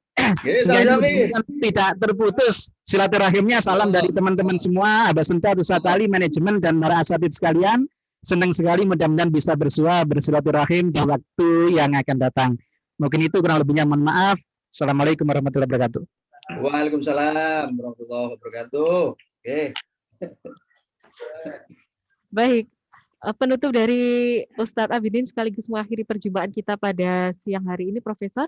Tidak terputus silaturahimnya. Salam dari teman-teman semua, Abah Senta, Ustaz Ali, manajemen, dan para asatidz sekalian. Senang sekali mudah-mudahan bisa bersilaturahim di waktu yang akan datang. Mungkin itu kurang lebihnya, mohon maaf. Assalamualaikum warahmatullahi wabarakatuh. Waalaikumsalam warahmatullahi wabarakatuh. Oke. Baik. Penutup dari Ustadz Abidin sekaligus mengakhiri perjumpaan kita pada siang hari ini, Profesor.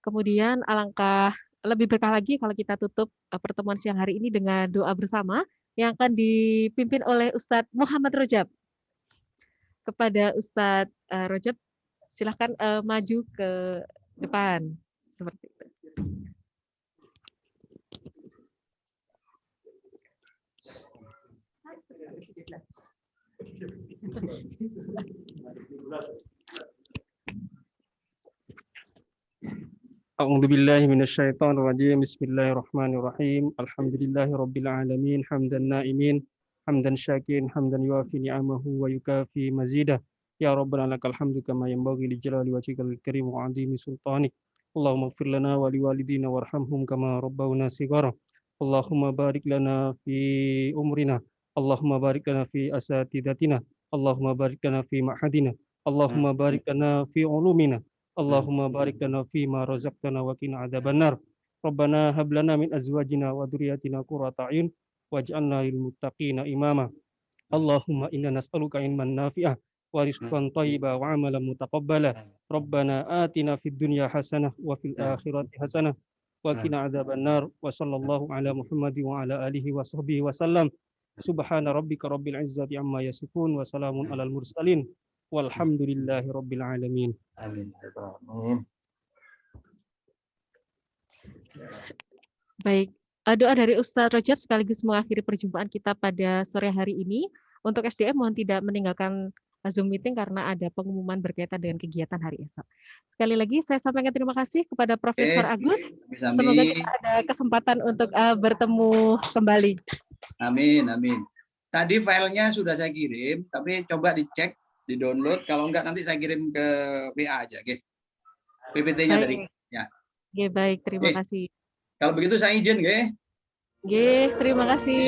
Kemudian alangkah lebih berkah lagi kalau kita tutup pertemuan siang hari ini dengan doa bersama yang akan dipimpin oleh Ustadz Muhammad Rojab. Kepada Ustadz Rojab, silahkan maju ke depan. Seperti itu. A'udzu billahi minasyaitonir rajim. Bismillahirrahmanirrahim. Alhamdulillahirabbil alamin, hamdan na'imin, hamdan syakirin, hamdan yuafi ni'amahu wa yukafi mazidah. Ya Rabbana lakal hamdu kama yanbaghi li jalali wajhikal karim wa 'azimi sultanik. Allahumma ighfir lana wa liwalidina warhamhum kama rabbawna shighara. Allahumma barik lana fi umrina. Allahumma barik lana fi asatidatina. Allahumma barik lana fi ma'hadina. Allahumma barik lana fi ulumina. Allahumma barik lana fi ma razaqtana wa qina adzabannar. Rabbana hab lana min azwajina wa dhurriyyatina qurrata a'yun waj'alna lil muttaqina imama. Allahumma inna nas'aluka ilman nafi'ah wa rizqan thayyiban wa 'amalan mutaqabbala. Rabbana atina fid dunya hasanah wa fil akhirati hasanah wa qina adzabannar. Wa sallallahu ala Muhammadin wa ala alihi wa sahbihi wa sallam. Subhana rabbika rabbil izzati amma yasifun wa salamun alal mursalin. Walhamdulillahi rabbil alamin. Amin. Amin. Baik, doa dari Ustadz Rojab sekaligus mengakhiri perjumpaan kita pada sore hari ini. Untuk SDM mohon tidak meninggalkan Zoom meeting karena ada pengumuman berkaitan dengan kegiatan hari esok. Sekali lagi saya sampaikan terima kasih kepada Profesor Agus. Semoga kita ada kesempatan untuk bertemu kembali. Amin, amin. Tadi filenya sudah saya kirim, tapi coba dicek, di-download. Kalau enggak nanti saya kirim ke WA aja, oke. PPT-nya dari ya. Oke, baik, terima kasih. Kalau begitu saya izin, oke. Oke, terima kasih.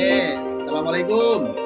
Assalamualaikum.